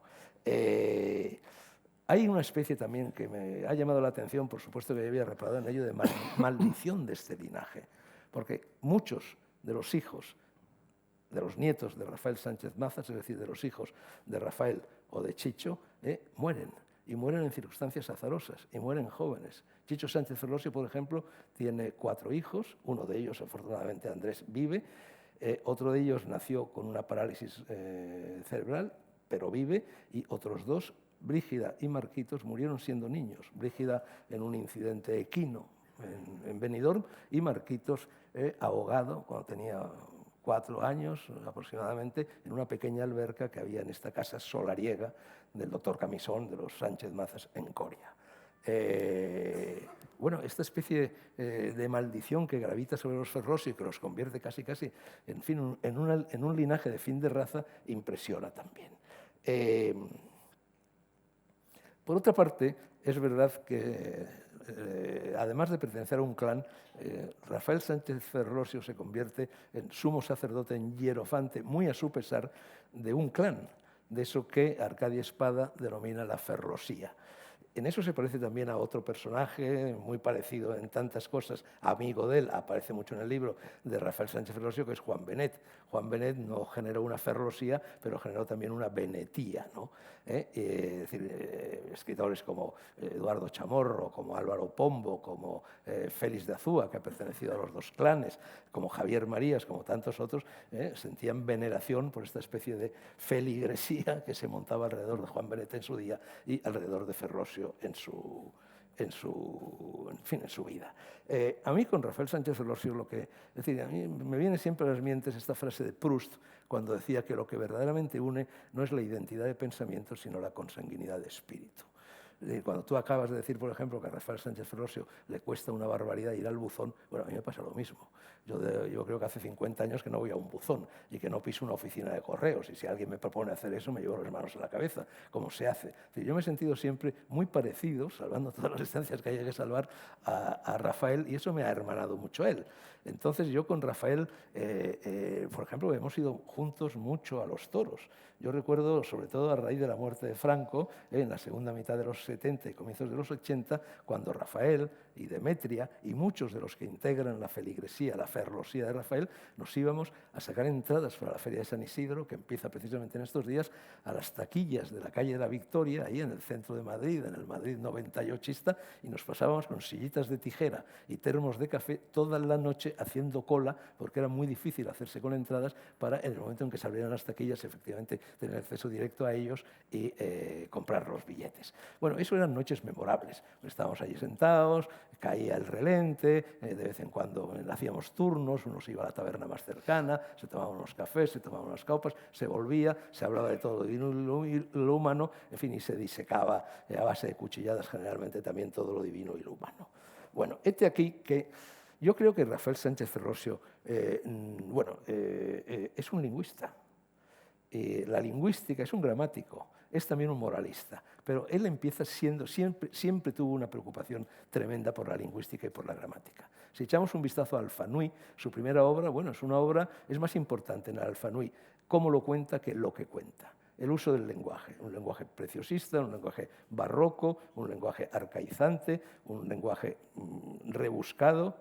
Hay una especie también que me ha llamado la atención, por supuesto que había reparado en ello, de maldición de este linaje, porque muchos de los hijos, de los nietos de Rafael Sánchez Mazas, es decir, de los hijos de Rafael o de Chicho, mueren. Y mueren en circunstancias azarosas, y mueren jóvenes. Chicho Sánchez Ferrosio, por ejemplo, tiene 4 hijos, uno de ellos, afortunadamente, Andrés, vive, otro de ellos nació con una parálisis cerebral, pero vive, y otros 2, Brígida y Marquitos, murieron siendo niños. Brígida en un incidente equino en Benidorm, y Marquitos ahogado cuando tenía 4 años aproximadamente, en una pequeña alberca que había en esta casa solariega del doctor Camisón, de los Sánchez Mazas, en Coria. Bueno, esta especie de maldición que gravita sobre los Ferrosio y que los convierte casi, en fin, en un linaje de fin de raza, impresiona también. Por otra parte, es verdad que además de pertenecer a un clan, Rafael Sánchez Ferrosio se convierte en sumo sacerdote, en hierofante, muy a su pesar, de un clan, de eso que Arcadia Espada denomina la Ferrosía. En eso se parece también a otro personaje muy parecido en tantas cosas, amigo de él, aparece mucho en el libro de Rafael Sánchez Ferrosio, que es Juan Benet. Juan Benet no generó una Ferrosía, pero generó también una Benetía, ¿no? Es decir, escritores como Eduardo Chamorro, como Álvaro Pombo, como Félix de Azúa, que ha pertenecido a los 2 clanes, como Javier Marías, como tantos otros, sentían veneración por esta especie de feligresía que se montaba alrededor de Juan Benet en su día y alrededor de Ferrosio en en su vida. A mí con Rafael Sánchez Ferlosio es decir, a mí me viene siempre a las mientes esta frase de Proust cuando decía que lo que verdaderamente une no es la identidad de pensamiento, sino la consanguinidad de espíritu. Cuando tú acabas de decir, por ejemplo, que a Rafael Sánchez Ferlosio le cuesta una barbaridad ir al buzón, bueno, a mí me pasa lo mismo. Yo creo que hace 50 años que no voy a un buzón y que no piso una oficina de correos, y si alguien me propone hacer eso me llevo las manos a la cabeza, como se hace. Es decir, yo me he sentido siempre muy parecido, salvando todas las distancias que haya que salvar, a Rafael, y eso me ha hermanado mucho a él. Entonces yo con Rafael, por ejemplo, hemos ido juntos mucho a los toros. Yo recuerdo, sobre todo a raíz de la muerte de Franco, en la segunda mitad de los 70 y comienzos de los 80, cuando Rafael y Demetria y muchos de los que integran la feligresía, la ferlosía de Rafael, nos íbamos a sacar entradas para la Feria de San Isidro, que empieza precisamente en estos días, a las taquillas de la calle de la Victoria, ahí en el centro de Madrid, en el Madrid 98ista, y nos pasábamos con sillitas de tijera y termos de café toda la noche haciendo cola, porque era muy difícil hacerse con entradas para, en el momento en que se abrieran las taquillas, efectivamente tener acceso directo a ellos y comprar los billetes. Bueno, eso eran noches memorables. Estábamos allí sentados, caía el relente, de vez en cuando hacíamos turnos, uno se iba a la taberna más cercana, se tomaban unos cafés, se tomaban unas copas, se volvía, se hablaba de todo lo divino y lo humano, en fin, y se disecaba a base de cuchilladas generalmente también todo lo divino y lo humano. Bueno, este aquí que yo creo que Rafael Sánchez Ferlosio es un lingüista. La lingüística es un gramático, es también un moralista, pero él empieza siempre tuvo una preocupación tremenda por la lingüística y por la gramática. Si echamos un vistazo a Alfanui, su primera obra, bueno, es más importante en Alfanui cómo lo cuenta que lo que cuenta. El uso del lenguaje, un lenguaje preciosista, un lenguaje barroco, un lenguaje arcaizante, un lenguaje rebuscado,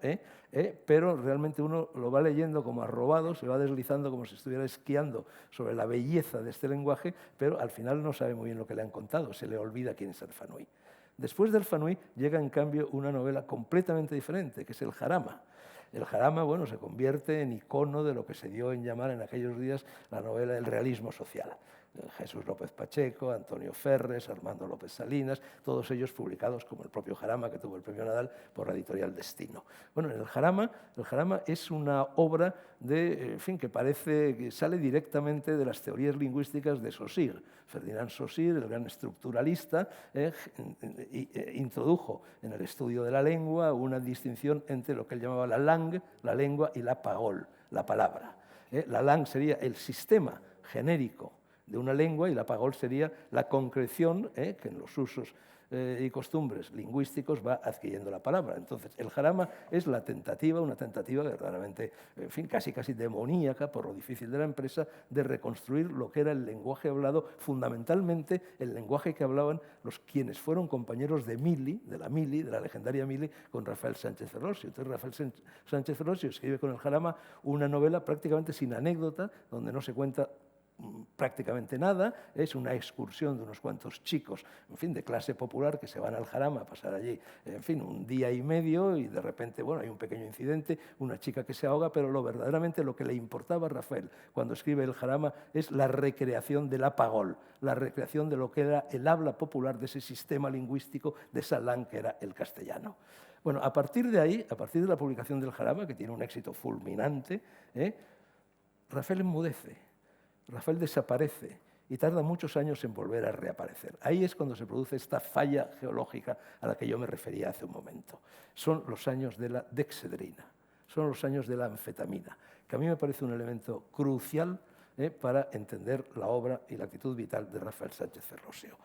pero realmente uno lo va leyendo como arrobado, se va deslizando como si estuviera esquiando sobre la belleza de este lenguaje, pero al final no sabe muy bien lo que le han contado, se le olvida quién es Alfanui. Después de Alfanui llega en cambio una novela completamente diferente, que es el Jarama. El Jarama, bueno, se convierte en icono de lo que se dio en llamar en aquellos días la novela del realismo social. Jesús López Pacheco, Antonio Ferres, Armando López Salinas, todos ellos publicados, como el propio Jarama, que tuvo el premio Nadal, por la editorial Destino. Bueno, el Jarama es una obra que sale directamente de las teorías lingüísticas de Saussure. Ferdinand Saussure, el gran estructuralista, introdujo en el estudio de la lengua una distinción entre lo que él llamaba la langue, la lengua, y la parole, la palabra. La langue sería el sistema genérico de una lengua y la parole sería la concreción que en los usos y costumbres lingüísticos va adquiriendo la palabra. Entonces, el Jarama es una tentativa verdaderamente, casi demoníaca, por lo difícil de la empresa, de reconstruir lo que era el lenguaje hablado, fundamentalmente el lenguaje que hablaban quienes fueron compañeros de la legendaria Mili, con Rafael Sánchez Ferlosio. Entonces, Rafael Sánchez Ferlosio escribe con el Jarama una novela prácticamente sin anécdota, donde no se cuenta prácticamente nada, es una excursión de unos cuantos chicos, de clase popular, que se van al Jarama a pasar allí, un día y medio, y de repente, bueno, hay un pequeño incidente, una chica que se ahoga, pero verdaderamente lo que le importaba a Rafael cuando escribe el Jarama es la recreación de la parole, la recreación de lo que era el habla popular, de ese sistema lingüístico, de esa langue que era el castellano. Bueno, a partir de ahí, a partir de la publicación del Jarama, que tiene un éxito fulminante, Rafael enmudece. Rafael desaparece y tarda muchos años en volver a reaparecer. Ahí es cuando se produce esta falla geológica a la que yo me refería hace un momento. Son los años de la dexedrina, son los años de la anfetamina, que a mí me parece un elemento crucial para entender la obra y la actitud vital de Rafael Sánchez Ferlosio.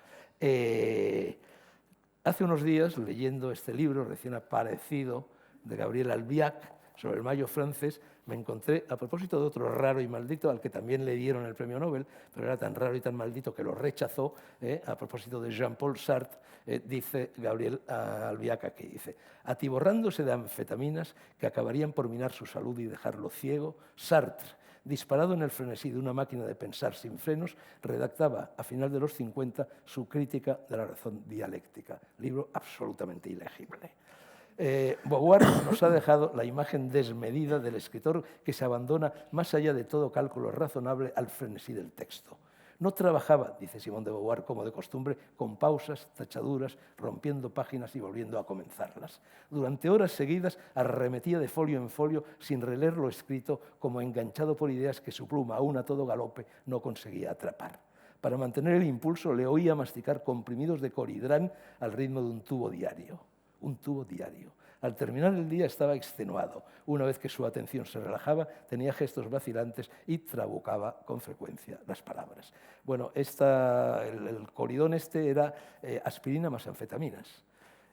Hace unos días, leyendo este libro recién aparecido de Gabriel Albiac sobre el Mayo francés, me encontré, a propósito de otro raro y maldito, al que también le dieron el premio Nobel, pero era tan raro y tan maldito que lo rechazó, a propósito de Jean-Paul Sartre, dice Gabriel Albiac aquí, dice: atiborrándose de anfetaminas que acabarían por minar su salud y dejarlo ciego, Sartre, disparado en el frenesí de una máquina de pensar sin frenos, redactaba a final de los 50 su Crítica de la razón dialéctica, libro absolutamente ilegible. Beauvoir nos ha dejado la imagen desmedida del escritor que se abandona más allá de todo cálculo razonable al frenesí del texto. No trabajaba, dice Simone de Beauvoir, como de costumbre, con pausas, tachaduras, rompiendo páginas y volviendo a comenzarlas. Durante horas seguidas arremetía de folio en folio sin releer lo escrito, como enganchado por ideas que su pluma, aún a todo galope, no conseguía atrapar. Para mantener el impulso le oía masticar comprimidos de coridrán al ritmo de un tubo diario. Un tubo diario. Al terminar el día estaba extenuado. Una vez que su atención se relajaba, tenía gestos vacilantes y trabucaba con frecuencia las palabras. Bueno, el coridón era aspirina más anfetaminas.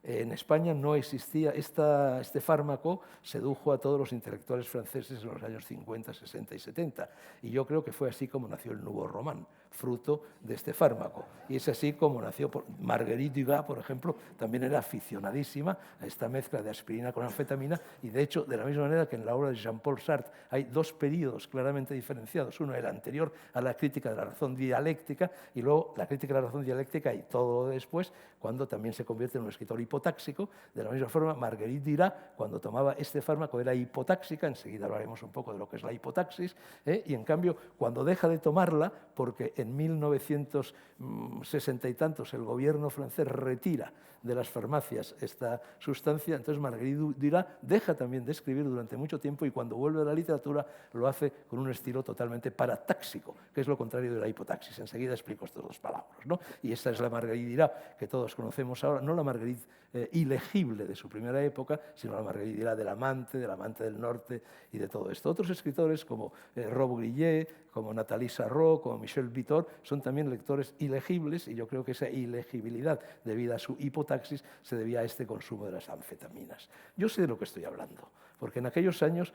En España no existía, este fármaco sedujo a todos los intelectuales franceses en los años 50, 60 y 70. Y yo creo que fue así como nació el Nouveau Roman, fruto de este fármaco. Y es así como nació Marguerite Duras, por ejemplo, también era aficionadísima a esta mezcla de aspirina con anfetamina. Y de hecho, de la misma manera que en la obra de Jean-Paul Sartre hay dos periodos claramente diferenciados. Uno, el anterior a la crítica de la razón dialéctica, y luego la crítica de la razón dialéctica y todo después, cuando también se convierte en un escritor hipotáxico. De la misma forma, Marguerite Duras, cuando tomaba este fármaco, era hipotáxica. Enseguida hablaremos un poco de lo que es la hipotaxis. Y en cambio, cuando deja de tomarla, porque en 1960 y tantos el gobierno francés retira de las farmacias esta sustancia, entonces Marguerite Duras deja también de escribir durante mucho tiempo, y cuando vuelve a la literatura lo hace con un estilo totalmente paratáxico, que es lo contrario de la hipotaxis. Enseguida explico estas dos palabras, ¿no? Y esta es la Marguerite Duras que todos conocemos ahora, no la Marguerite ilegible de su primera época, sino la Marguerite Duras del amante del norte y de todo esto. Otros escritores como Rob Grillet, como Nathalie Sarraud, como Michel Vitor, son también lectores ilegibles, y yo creo que esa ilegibilidad debida a su hipotaxis se debía a este consumo de las anfetaminas. Yo sé de lo que estoy hablando, porque en aquellos años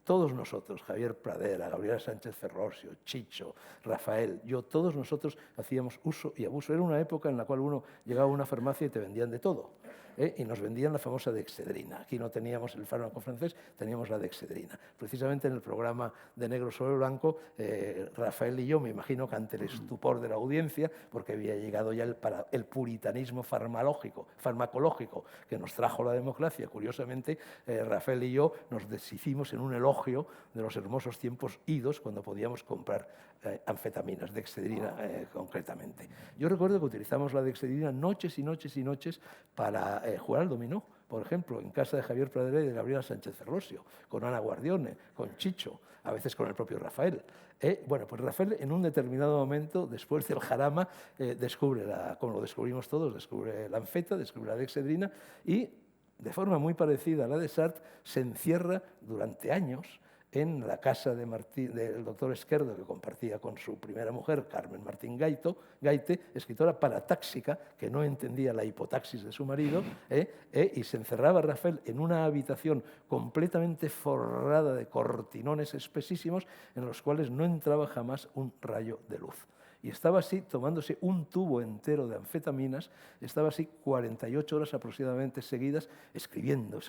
todos nosotros, Javier Pradera, Gabriela Sánchez Ferrosio, Chicho, Rafael, todos nosotros hacíamos uso y abuso. Era una época en la cual uno llegaba a una farmacia y te vendían de todo. Y nos vendían la famosa dexedrina. Aquí no teníamos el fármaco francés, teníamos la dexedrina. Precisamente en el programa de Negro sobre Blanco, Rafael y yo, me imagino que ante el estupor de la audiencia, porque había llegado ya el puritanismo farmacológico que nos trajo la democracia, curiosamente, Rafael y yo nos deshicimos en un elogio de los hermosos tiempos idos cuando podíamos comprar anfetaminas, dexedrina concretamente. Yo recuerdo que utilizamos la dexedrina noches y noches y noches para jugar al dominó, por ejemplo, en casa de Javier Pradera y de Gabriela Sánchez Ferrosio, con Ana Guardione, con Chicho, a veces con el propio Rafael. Bueno, pues Rafael en un determinado momento, después del jarama, descubre, como lo descubrimos todos, descubre la anfeta, descubre la dexedrina, y de forma muy parecida a la de Sartre, se encierra durante años en la casa del doctor Esquerdo, que compartía con su primera mujer, Carmen Martín Gaite, escritora paratáxica, que no entendía la hipotaxis de su marido, y se encerraba Rafael en una habitación completamente forrada de cortinones espesísimos en los cuales no entraba jamás un rayo de luz. Y estaba así, tomándose un tubo entero de anfetaminas, estaba así 48 horas aproximadamente seguidas, escribiendo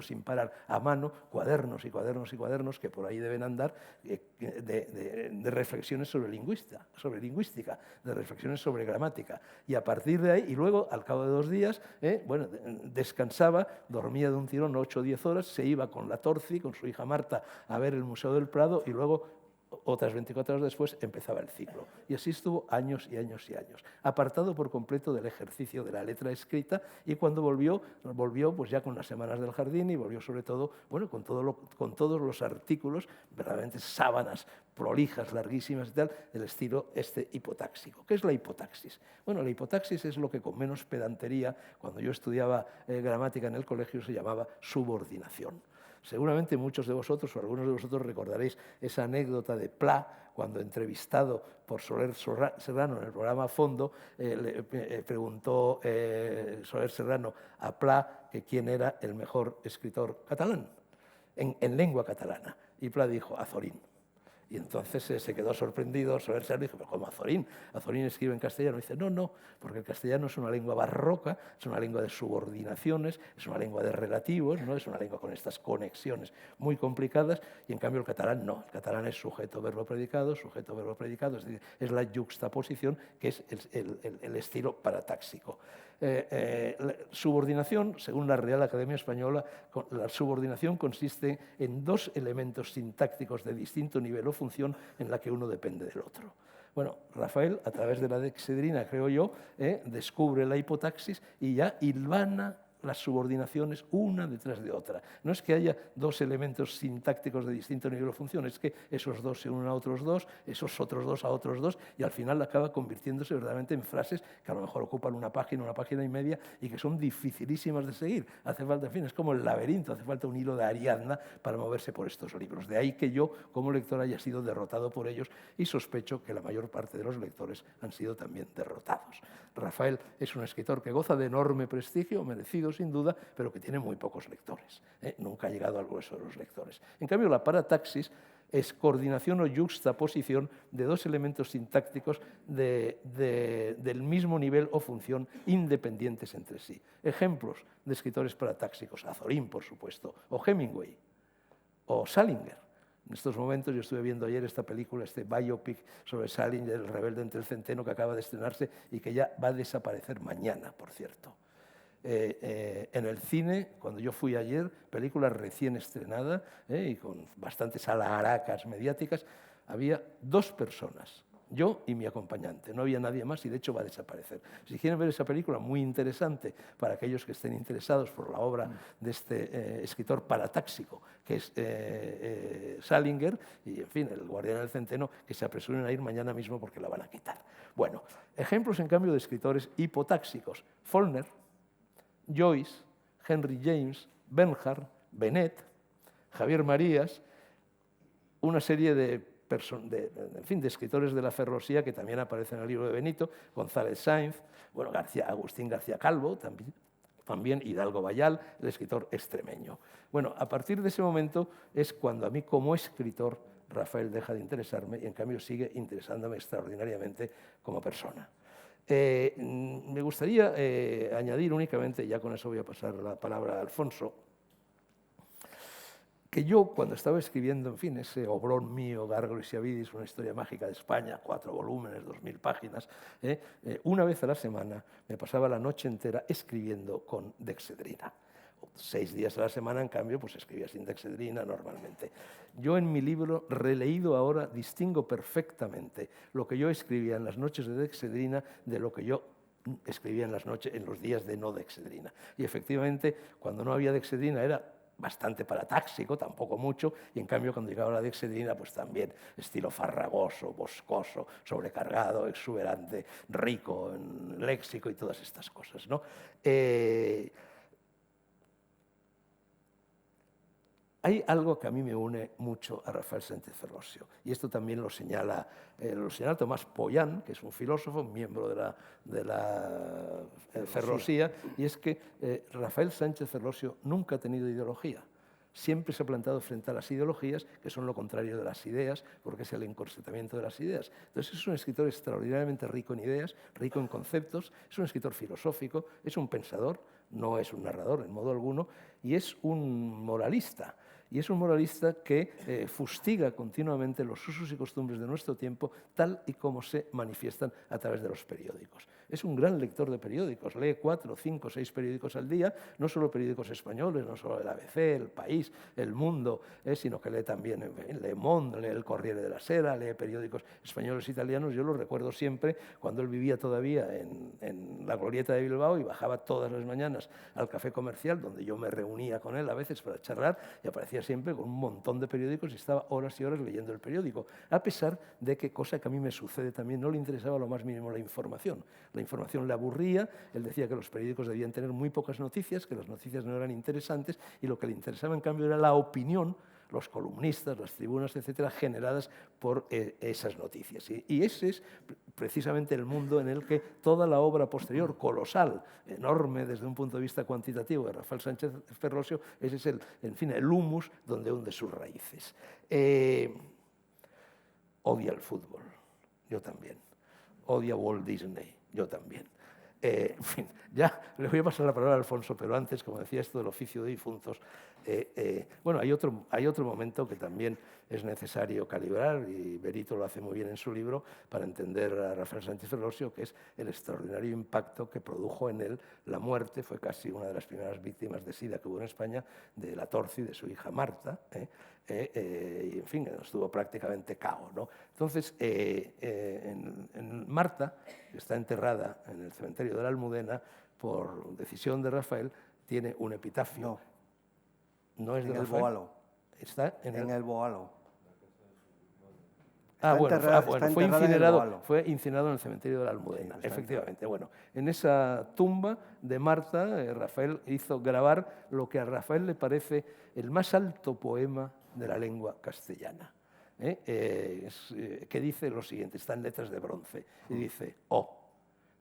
sin parar, a mano, cuadernos y cuadernos y cuadernos que por ahí deben andar, de reflexiones sobre lingüística, de reflexiones sobre gramática. Y a partir de ahí, y luego, al cabo de 2 días, descansaba, dormía de un tirón 8 o 10 horas, se iba con la Torci, con su hija Marta, a ver el Museo del Prado, y luego, otras 24 horas después, empezaba el ciclo. Y así estuvo años y años y años, apartado por completo del ejercicio de la letra escrita, y cuando volvió pues ya con las Semanas del Jardín, y volvió sobre todo, con todos los artículos, verdaderamente sábanas prolijas, larguísimas y tal, del estilo hipotáxico. ¿Qué es la hipotaxis? Bueno, la hipotaxis es lo que con menos pedantería, cuando yo estudiaba gramática en el colegio, se llamaba subordinación. Seguramente muchos de vosotros o algunos de vosotros recordaréis esa anécdota de Pla, cuando entrevistado por Soler Serrano en el programa A Fondo, le preguntó Soler Serrano a Pla que quién era el mejor escritor catalán, en lengua catalana. Y Pla dijo, Azorín. Y entonces se quedó sorprendido Soler Serrano y dijo, ¿pero cómo Azorín? Azorín escribe en castellano. Y dice, no, porque el castellano es una lengua barroca, es una lengua de subordinaciones, es una lengua de relativos, ¿no? Es una lengua con estas conexiones muy complicadas, y en cambio el catalán no. El catalán es sujeto, verbo, predicado, es decir, es la yuxtaposición, que es el estilo paratáxico. La subordinación, según la Real Academia Española, la subordinación consiste en 2 elementos sintácticos de distinto nivel o función en la que uno depende del otro. Bueno, Rafael, a través de la dexedrina, creo yo, descubre la hipotaxis y ya hilvana las subordinaciones una detrás de otra. No es que haya dos elementos sintácticos de distinto nivel de función, es que esos dos se unen a otros dos, esos otros dos a otros dos, y al final acaba convirtiéndose verdaderamente en frases que a lo mejor ocupan una página y media, y que son dificilísimas de seguir. Hace falta, en fin, es como el laberinto, hace falta un hilo de Ariadna para moverse por estos libros. De ahí que yo, como lector, haya sido derrotado por ellos, y sospecho que la mayor parte de los lectores han sido también derrotados. Rafael es un escritor que goza de enorme prestigio, merecido sin duda, pero que tiene muy pocos lectores. Nunca ha llegado al grueso de los lectores. En cambio, la parataxis es coordinación o yuxtaposición de dos elementos sintácticos del mismo nivel o función, independientes entre sí. Ejemplos de escritores paratáxicos: Azorín, por supuesto, o Hemingway, o Salinger. En estos momentos yo estuve viendo ayer esta película, este biopic sobre Salinger, el rebelde entre el centeno, que acaba de estrenarse y que ya va a desaparecer mañana, por cierto. En el cine, cuando yo fui ayer, película recién estrenada y con bastantes alharacas mediáticas, había dos personas, yo y mi acompañante, no había nadie más, y de hecho va a desaparecer. Si quieren ver esa película, muy interesante para aquellos que estén interesados por la obra de este escritor paratáxico, que es Salinger, y en fin, el guardián del centeno, que se apresuren a ir mañana mismo porque la van a quitar. Bueno, ejemplos en cambio de escritores hipotáxicos: Faulkner, Joyce, Henry James, Bernhard, Bennett, Javier Marías, una serie de escritores de la ferrosía que también aparecen en el libro de Benito, González Sáenz, bueno, Agustín García Calvo, también Hidalgo Bayal, el escritor extremeño. Bueno, a partir de ese momento es cuando a mí, como escritor, Rafael deja de interesarme, y en cambio sigue interesándome extraordinariamente como persona. Me gustaría añadir únicamente, ya con eso voy a pasar la palabra a Alfonso, que yo, cuando estaba escribiendo, en fin, ese obrón mío, Gárgoles y Avidis, una historia mágica de España, 4 volúmenes, 2000 páginas, una vez a la semana me pasaba la noche entera escribiendo con dexedrina. 6 días a la semana, en cambio, pues escribía sin dexedrina normalmente. Yo en mi libro, releído ahora, distingo perfectamente lo que yo escribía en las noches de dexedrina de lo que yo escribía en los días de no dexedrina. Y efectivamente, cuando no había dexedrina era bastante paratáxico, tampoco mucho, y en cambio cuando llegaba la dexedrina, pues también estilo farragoso, boscoso, sobrecargado, exuberante, rico en léxico y todas estas cosas, ¿no? Hay algo que a mí me une mucho a Rafael Sánchez Ferlosio, y esto también lo señala Tomás Pollán, que es un filósofo, miembro de la Ferlosía, y es que Rafael Sánchez Ferlosio nunca ha tenido ideología. Siempre se ha plantado frente a las ideologías, que son lo contrario de las ideas, porque es el encorsetamiento de las ideas. Entonces es un escritor extraordinariamente rico en ideas, rico en conceptos, es un escritor filosófico, es un pensador, no es un narrador en modo alguno, y es un moralista. Y es un moralista que fustiga continuamente los usos y costumbres de nuestro tiempo, tal y como se manifiestan a través de los periódicos. Es un gran lector de periódicos, lee 4, 5, 6 periódicos al día, no solo periódicos españoles, no solo el ABC, El País, El Mundo, sino que lee también Le Monde, lee el Corriere della Sera, lee periódicos españoles e italianos. Yo lo recuerdo siempre cuando él vivía todavía en la Glorieta de Bilbao y bajaba todas las mañanas al Café Comercial, donde yo me reunía con él a veces para charlar, y aparecía siempre con un montón de periódicos y estaba horas y horas leyendo el periódico, a pesar de que, cosa que a mí me sucede también, no le interesaba lo más mínimo la información. La información le aburría, él decía que los periódicos debían tener muy pocas noticias, que las noticias no eran interesantes, y lo que le interesaba en cambio era la opinión, los columnistas, las tribunas, etcétera, generadas por esas noticias. Y ese es precisamente el mundo en el que toda la obra posterior, colosal, enorme desde un punto de vista cuantitativo, de Rafael Sánchez Ferlosio, ese es el humus donde hunde sus raíces. Odia el fútbol, yo también. Odia Walt Disney, yo también. En fin, ya le voy a pasar la palabra a Alfonso, pero antes, como decía, esto del oficio de difuntos, Bueno, hay otro momento que también es necesario calibrar, y Benito lo hace muy bien en su libro, para entender a Rafael Sánchez Ferlosio, que es el extraordinario impacto que produjo en él la muerte, fue casi una de las primeras víctimas de SIDA que hubo en España, de la Torci, de su hija Marta, y en fin, estuvo prácticamente cao, ¿no? Entonces, en Marta, que está enterrada en el cementerio de la Almudena, por decisión de Rafael, tiene un epitafio. No es de en el Rafael. Boalo. Está en el Boalo. Fue incinerado en el cementerio de la Almudena, sí, efectivamente. Bueno, en esa tumba de Marta, Rafael hizo grabar lo que a Rafael le parece el más alto poema de la lengua castellana, que dice lo siguiente, está en letras de bronce, y dice: «Oh,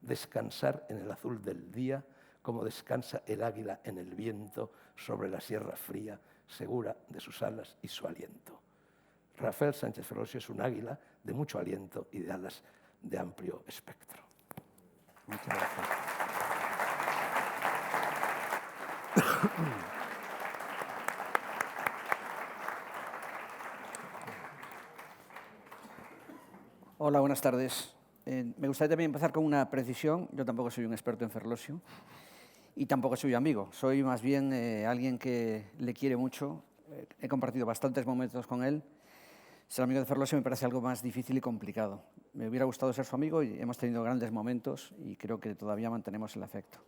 descansar en el azul del día, como descansa el águila en el viento sobre la sierra fría, segura de sus alas y su aliento». Rafael Sánchez Ferlosio es un águila de mucho aliento y de alas de amplio espectro. Muchas gracias. Hola, buenas tardes. Me gustaría también empezar con una precisión. Yo tampoco soy un experto en Ferlosio y tampoco soy amigo. Soy más bien alguien que le quiere mucho. He compartido bastantes momentos con él. Ser amigo de Ferlosio me parece algo más difícil y complicado. Me hubiera gustado ser su amigo y hemos tenido grandes momentos y creo que todavía mantenemos el afecto.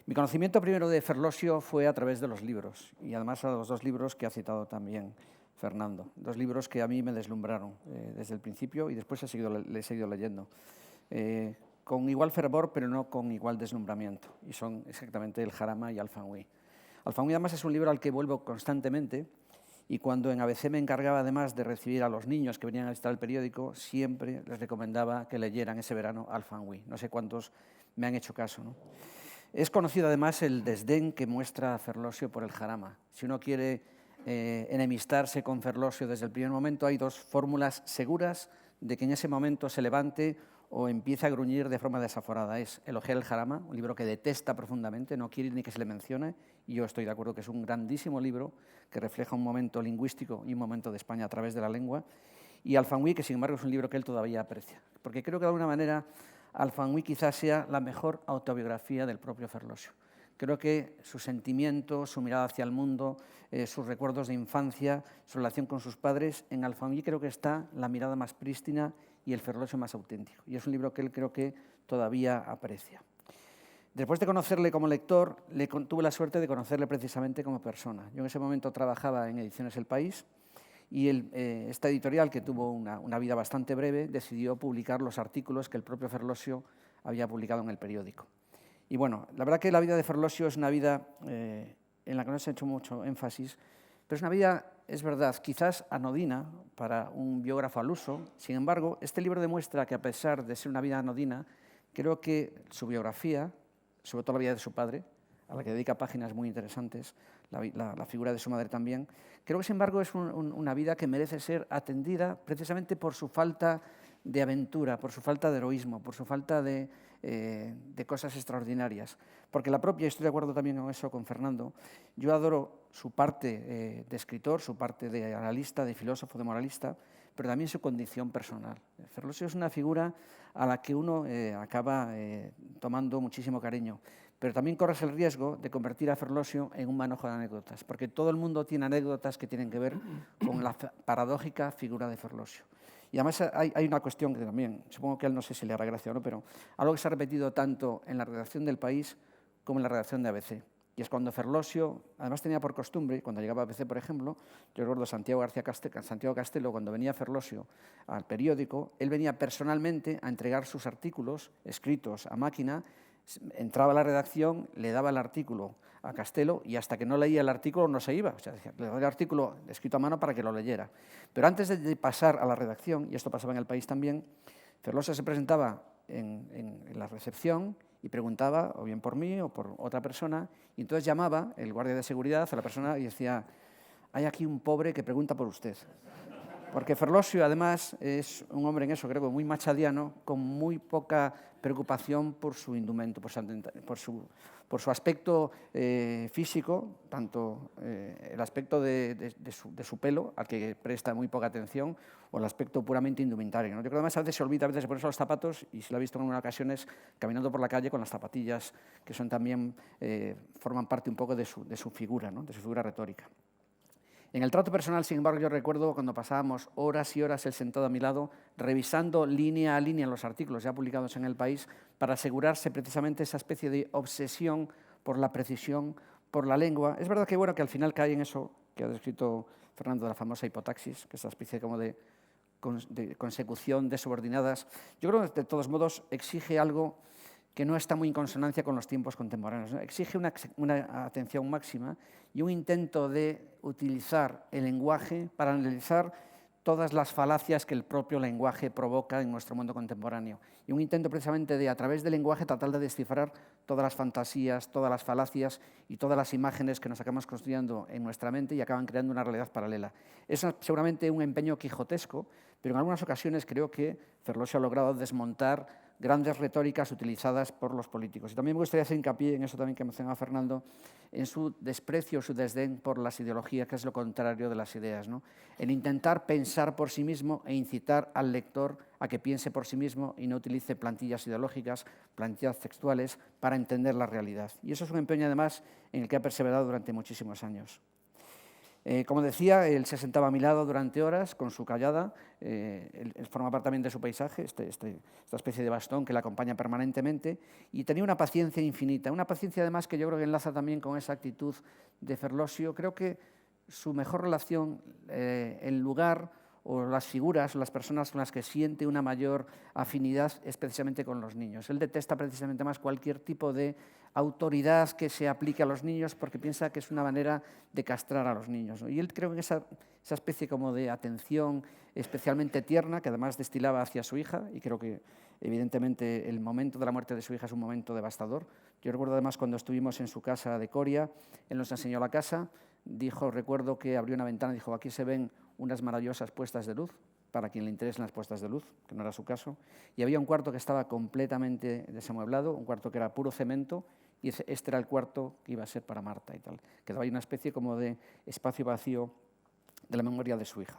Mi conocimiento primero de Ferlosio fue a través de los libros y además a los dos libros que ha citado también Fernando. Dos libros que a mí me deslumbraron desde el principio y después le he seguido leyendo. Con igual fervor, pero no con igual deslumbramiento. Y son exactamente El Jarama y Alfanguí. Alfanguí además es un libro al que vuelvo constantemente. Y cuando en ABC me encargaba además de recibir a los niños que venían a visitar el periódico, siempre les recomendaba que leyeran ese verano Alfanguí. No sé cuántos me han hecho caso, ¿no? Es conocido además el desdén que muestra Ferlosio por El Jarama. Si uno quiere enemistarse con Ferlosio desde el primer momento, hay dos fórmulas seguras de que en ese momento se levante o empiece a gruñir de forma desaforada. Es elogiar El Jarama, un libro que detesta profundamente, no quiere ni que se le mencione, y yo estoy de acuerdo que es un grandísimo libro que refleja un momento lingüístico y un momento de España a través de la lengua, y Alfanguí, que sin embargo es un libro que él todavía aprecia, porque creo que de alguna manera Alfanguí quizás sea la mejor autobiografía del propio Ferlosio. Creo que su sentimiento, su mirada hacia el mundo, sus recuerdos de infancia, su relación con sus padres, en Alfanguí creo que está la mirada más prístina y el Ferlosio más auténtico. Y es un libro que él creo que todavía aprecia. Después de conocerle como lector, tuve la suerte de conocerle precisamente como persona. Yo en ese momento trabajaba en Ediciones El País y esta editorial, que tuvo una vida bastante breve, decidió publicar los artículos que el propio Ferlosio había publicado en el periódico. Y bueno, la verdad que la vida de Ferlosio es una vida en la que no se ha hecho mucho énfasis, pero es una vida, es verdad, quizás anodina para un biógrafo al uso. Sin embargo, este libro demuestra que a pesar de ser una vida anodina, creo que su biografía, sobre todo la vida de su padre, a la que dedica páginas muy interesantes, la figura de su madre también, creo que sin embargo es una vida que merece ser atendida precisamente por su falta de aventura, por su falta de heroísmo, por su falta de cosas extraordinarias. Porque la propia, estoy de acuerdo también con eso, con Fernando, yo adoro su parte de escritor, su parte de analista, de filósofo, de moralista, pero también su condición personal. Ferlosio es una figura a la que uno acaba tomando muchísimo cariño, pero también corres el riesgo de convertir a Ferlosio en un manojo de anécdotas, porque todo el mundo tiene anécdotas que tienen que ver con la paradójica figura de Ferlosio. Y además hay una cuestión que también, supongo que a él no sé si le hará gracia o no, pero algo que se ha repetido tanto en la redacción del País como en la redacción de ABC. Y es cuando Ferlosio, además tenía por costumbre, cuando llegaba a ABC, por ejemplo, yo recuerdo Santiago Castelo, cuando venía Ferlosio al periódico, él venía personalmente a entregar sus artículos escritos a máquina, entraba a la redacción, le daba el artículo a Castelo y hasta que no leía el artículo no se iba. O sea, le daba el artículo escrito a mano para que lo leyera. Pero antes de pasar a la redacción, y esto pasaba en El País también, Ferlosio se presentaba en la recepción y preguntaba o bien por mí o por otra persona, y entonces llamaba el guardia de seguridad a la persona y decía: hay aquí un pobre que pregunta por usted. Porque Ferlosio, además, es un hombre en eso, creo que muy machadiano, con muy poca preocupación por su indumento, por su aspecto físico, tanto el aspecto de su pelo, al que presta muy poca atención, o el aspecto puramente indumentario, ¿no? Yo creo que además a veces se olvida de ponerse los zapatos, y se lo ha visto en algunas ocasiones caminando por la calle con las zapatillas, que son también, forman parte un poco de su figura, ¿no? De su figura retórica. En el trato personal, sin embargo, yo recuerdo cuando pasábamos horas y horas él sentado a mi lado, revisando línea a línea los artículos ya publicados en El País, para asegurarse precisamente esa especie de obsesión por la precisión, por la lengua. Es verdad que, bueno, que al final cae en eso que ha descrito Fernando, de la famosa hipotaxis, que es esa especie como de consecución de subordinadas. Yo creo que, de todos modos, exige algo que no está muy en consonancia con los tiempos contemporáneos, ¿no? Exige una atención máxima y un intento de utilizar el lenguaje para analizar todas las falacias que el propio lenguaje provoca en nuestro mundo contemporáneo. Y un intento precisamente de, a través del lenguaje, tratar de descifrar todas las fantasías, todas las falacias y todas las imágenes que nos acabamos construyendo en nuestra mente y acaban creando una realidad paralela. Es seguramente un empeño quijotesco, pero en algunas ocasiones creo que Ferlosio ha logrado desmontar grandes retóricas utilizadas por los políticos. Y también me gustaría hacer hincapié en eso también que mencionaba Fernando, en su desprecio, su desdén por las ideologías, que es lo contrario de las ideas, ¿no? En intentar pensar por sí mismo e incitar al lector a que piense por sí mismo y no utilice plantillas ideológicas, plantillas textuales para entender la realidad. Y eso es un empeño, además, en el que ha perseverado durante muchísimos años. Como decía, él se sentaba a mi lado durante horas con su callada, él forma parte también de su paisaje, esta especie de bastón que le acompaña permanentemente, y tenía una paciencia infinita, una paciencia además que yo creo que enlaza también con esa actitud de Ferlosio. Creo que su mejor relación, el lugar o las figuras o las personas con las que siente una mayor afinidad es precisamente con los niños. Él detesta precisamente más cualquier tipo de autoridad que se aplique a los niños porque piensa que es una manera de castrar a los niños, ¿no? Y él creo que esa especie como de atención especialmente tierna que además destilaba hacia su hija, y creo que evidentemente el momento de la muerte de su hija es un momento devastador. Yo recuerdo además cuando estuvimos en su casa de Coria, él nos enseñó la casa, recuerdo que abrió una ventana y dijo: aquí se ven unas maravillosas puestas de luz, para quien le interesen las puestas de luz, que no era su caso, y había un cuarto que estaba completamente desamueblado, un cuarto que era puro cemento, y este era el cuarto que iba a ser para Marta y tal. Quedaba ahí una especie como de espacio vacío de la memoria de su hija.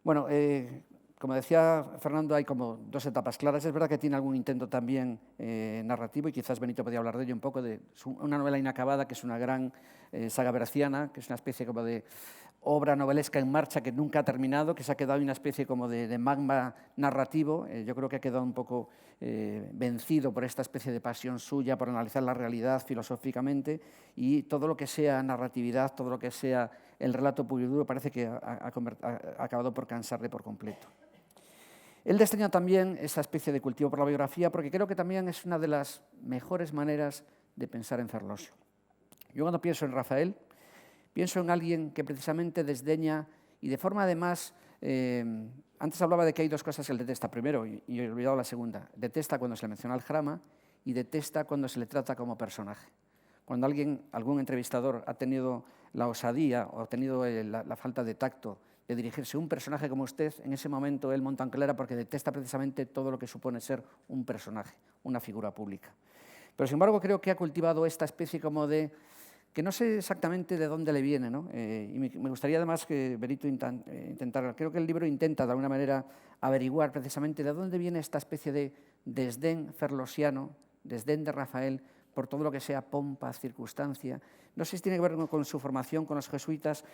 Bueno, como decía Fernando, hay como dos etapas claras. Es verdad que tiene algún intento también narrativo, y quizás Benito podía hablar de ello un poco, de una novela inacabada, que es una gran saga veraciana, que es una especie como de obra novelesca en marcha que nunca ha terminado, que se ha quedado una especie como de magma narrativo. Yo creo que ha quedado un poco vencido por esta especie de pasión suya por analizar la realidad filosóficamente, y todo lo que sea narratividad, todo lo que sea el relato puro y duro, parece que ha acabado por cansarle por completo. Él desdeña también esa especie de cultivo por la biografía, porque creo que también es una de las mejores maneras de pensar en Ferlosio. Yo cuando pienso en Rafael, pienso en alguien que precisamente desdeña, y de forma además, antes hablaba de que hay dos cosas que él detesta. Primero, y he olvidado la segunda, detesta cuando se le menciona Aljarama y detesta cuando se le trata como personaje. Cuando algún entrevistador ha tenido la osadía o ha tenido la falta de tacto de dirigirse a un personaje como usted, en ese momento él monta en cólera porque detesta precisamente todo lo que supone ser un personaje, una figura pública. Pero sin embargo creo que ha cultivado esta especie como de, que no sé exactamente de dónde le viene, ¿no? Y me gustaría además que Benito intentara, creo que el libro intenta de alguna manera averiguar precisamente de dónde viene esta especie de desdén ferlosiano, desdén de Rafael por todo lo que sea pompa, circunstancia. No sé si tiene que ver con su formación con los jesuitas,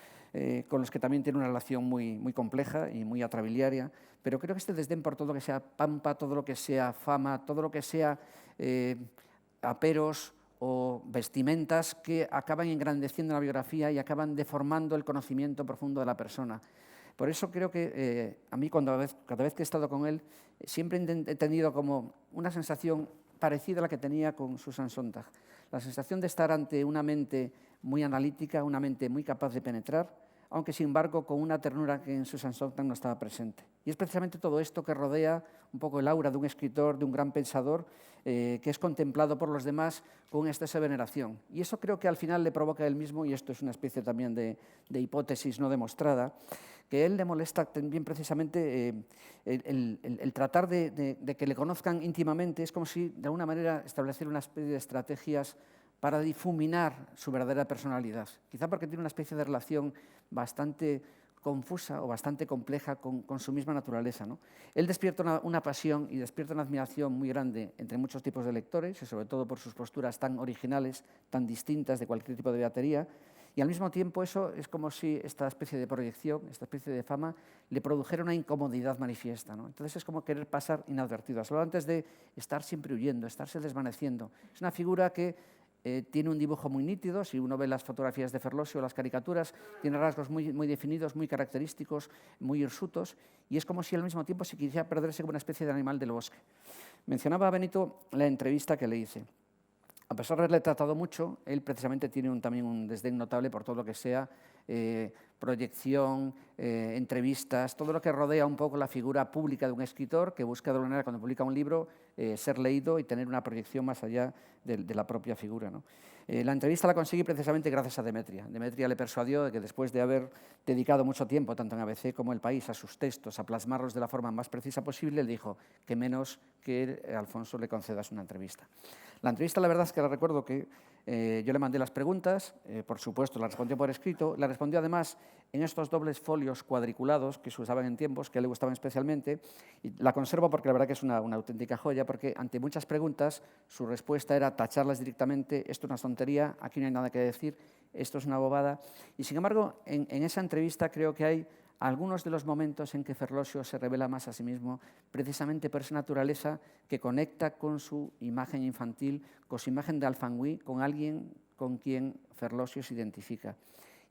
con los que también tiene una relación muy compleja y muy atrabiliaria, pero creo que este desdén por todo lo que sea pampa, todo lo que sea fama, todo lo que sea aperos o vestimentas que acaban engrandeciendo la biografía y acaban deformando el conocimiento profundo de la persona. Por eso creo que a mí cada vez que he estado con él siempre he tenido como una sensación parecida a la que tenía con Susan Sontag. La sensación de estar ante una mente muy analítica, una mente muy capaz de penetrar, aunque sin embargo con una ternura que en Susan Sontag no estaba presente. Y es precisamente todo esto que rodea un poco el aura de un escritor, de un gran pensador, que es contemplado por los demás con una exceso de veneración. Y eso creo que al final le provoca a él mismo, y esto es una especie también de hipótesis no demostrada, que a él le molesta también precisamente el tratar de que le conozcan íntimamente. Es como si de alguna manera estableciera una especie de estrategias para difuminar su verdadera personalidad. Quizá porque tiene una especie de relación bastante confusa o bastante compleja con su misma naturaleza, ¿no? Él despierta una pasión y despierta una admiración muy grande entre muchos tipos de lectores, y sobre todo por sus posturas tan originales, tan distintas de cualquier tipo de beatería, y al mismo tiempo eso es como si esta especie de proyección, esta especie de fama, le produjera una incomodidad manifiesta, ¿no? Entonces es como querer pasar inadvertido, solo antes de estar siempre huyendo, estarse desvaneciendo. Es una figura que tiene un dibujo muy nítido. Si uno ve las fotografías de Ferlosio o las caricaturas, tiene rasgos muy definidos, muy característicos, muy hirsutos, y es como si al mismo tiempo se quisiera perderse como una especie de animal del bosque. Mencionaba a Benito la entrevista que le hice. A pesar de haberle tratado mucho, él precisamente tiene también un desdén notable por todo lo que sea proyección, entrevistas, todo lo que rodea un poco la figura pública de un escritor que busca de alguna manera, cuando publica un libro, ser leído y tener una proyección más allá de la propia figura, ¿no? La entrevista la conseguí precisamente gracias a Demetria. Demetria le persuadió de que después de haber dedicado mucho tiempo, tanto en ABC como en El País, a sus textos, a plasmarlos de la forma más precisa posible, le dijo que menos que Alfonso le concedas una entrevista. La entrevista, la verdad es que la recuerdo que yo le mandé las preguntas, por supuesto, la respondió por escrito, la respondió además en estos dobles folios cuadriculados que se usaban en tiempos, que a él le gustaban especialmente, y la conservo porque la verdad que es una auténtica joya, porque ante muchas preguntas su respuesta era tacharlas directamente: esto es una tontería, aquí no hay nada que decir, esto es una bobada. Y sin embargo, en esa entrevista creo que hay algunos de los momentos en que Ferlosio se revela más a sí mismo, precisamente por esa naturaleza que conecta con su imagen infantil, con su imagen de Alfangui, con alguien con quien Ferlosio se identifica.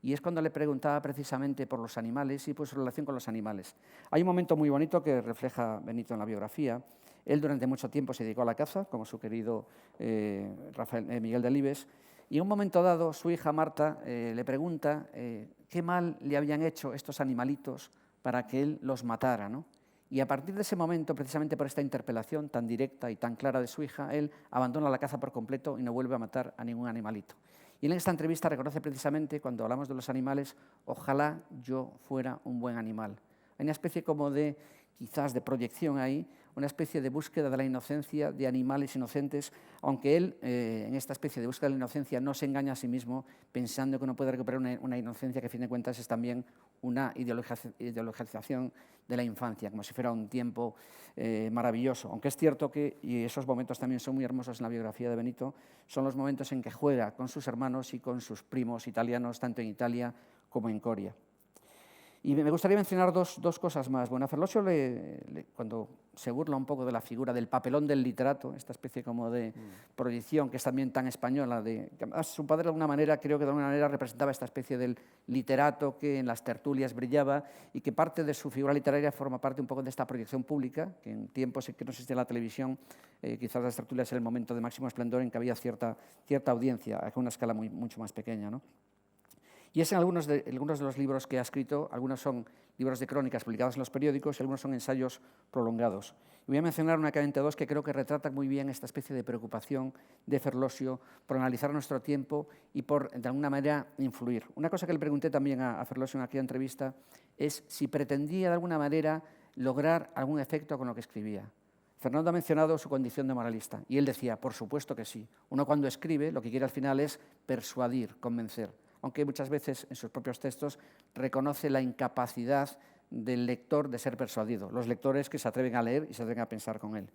Y es cuando le preguntaba precisamente por los animales y por su relación con los animales. Hay un momento muy bonito que refleja Benito en la biografía. Él durante mucho tiempo se dedicó a la caza, como su querido Miguel Delibes, y en un momento dado su hija Marta le pregunta qué mal le habían hecho estos animalitos para que él los matara, ¿no? Y a partir de ese momento, precisamente por esta interpelación tan directa y tan clara de su hija, él abandona la caza por completo y no vuelve a matar a ningún animalito. Y en esta entrevista reconoce precisamente, cuando hablamos de los animales, ojalá yo fuera un buen animal. Hay una especie como de, quizás, de proyección ahí, una especie de búsqueda de la inocencia de animales inocentes, aunque él, en esta especie de búsqueda de la inocencia, no se engaña a sí mismo pensando que no puede recuperar una inocencia que, a fin de cuentas, es también una ideologización de la infancia, como si fuera un tiempo maravilloso. Aunque es cierto que, y esos momentos también son muy hermosos en la biografía de Benito, son los momentos en que juega con sus hermanos y con sus primos italianos, tanto en Italia como en Coria. Y me gustaría mencionar dos cosas más. Bueno, a Ferlosio, cuando se burla un poco de la figura del papelón del literato, esta especie como de proyección que es también tan española, que además su padre de alguna manera, creo que de alguna manera representaba esta especie del literato que en las tertulias brillaba y que parte de su figura literaria forma parte un poco de esta proyección pública, que en tiempos en que no existía la televisión, quizás las tertulias era el momento de máximo esplendor en que había cierta audiencia, a una escala mucho más pequeña, ¿no? Y es en algunos de los libros que ha escrito. Algunos son libros de crónicas publicados en los periódicos y algunos son ensayos prolongados. Y voy a mencionar únicamente dos que creo que retratan muy bien esta especie de preocupación de Ferlosio por analizar nuestro tiempo y por, de alguna manera, influir. Una cosa que le pregunté también a Ferlosio en aquella entrevista es si pretendía, de alguna manera, lograr algún efecto con lo que escribía. Fernando ha mencionado su condición de moralista y él decía, por supuesto que sí. Uno cuando escribe lo que quiere al final es persuadir, convencer, aunque muchas veces en sus propios textos reconoce la incapacidad del lector de ser persuadido, los lectores que se atreven a leer y se atreven a pensar con él.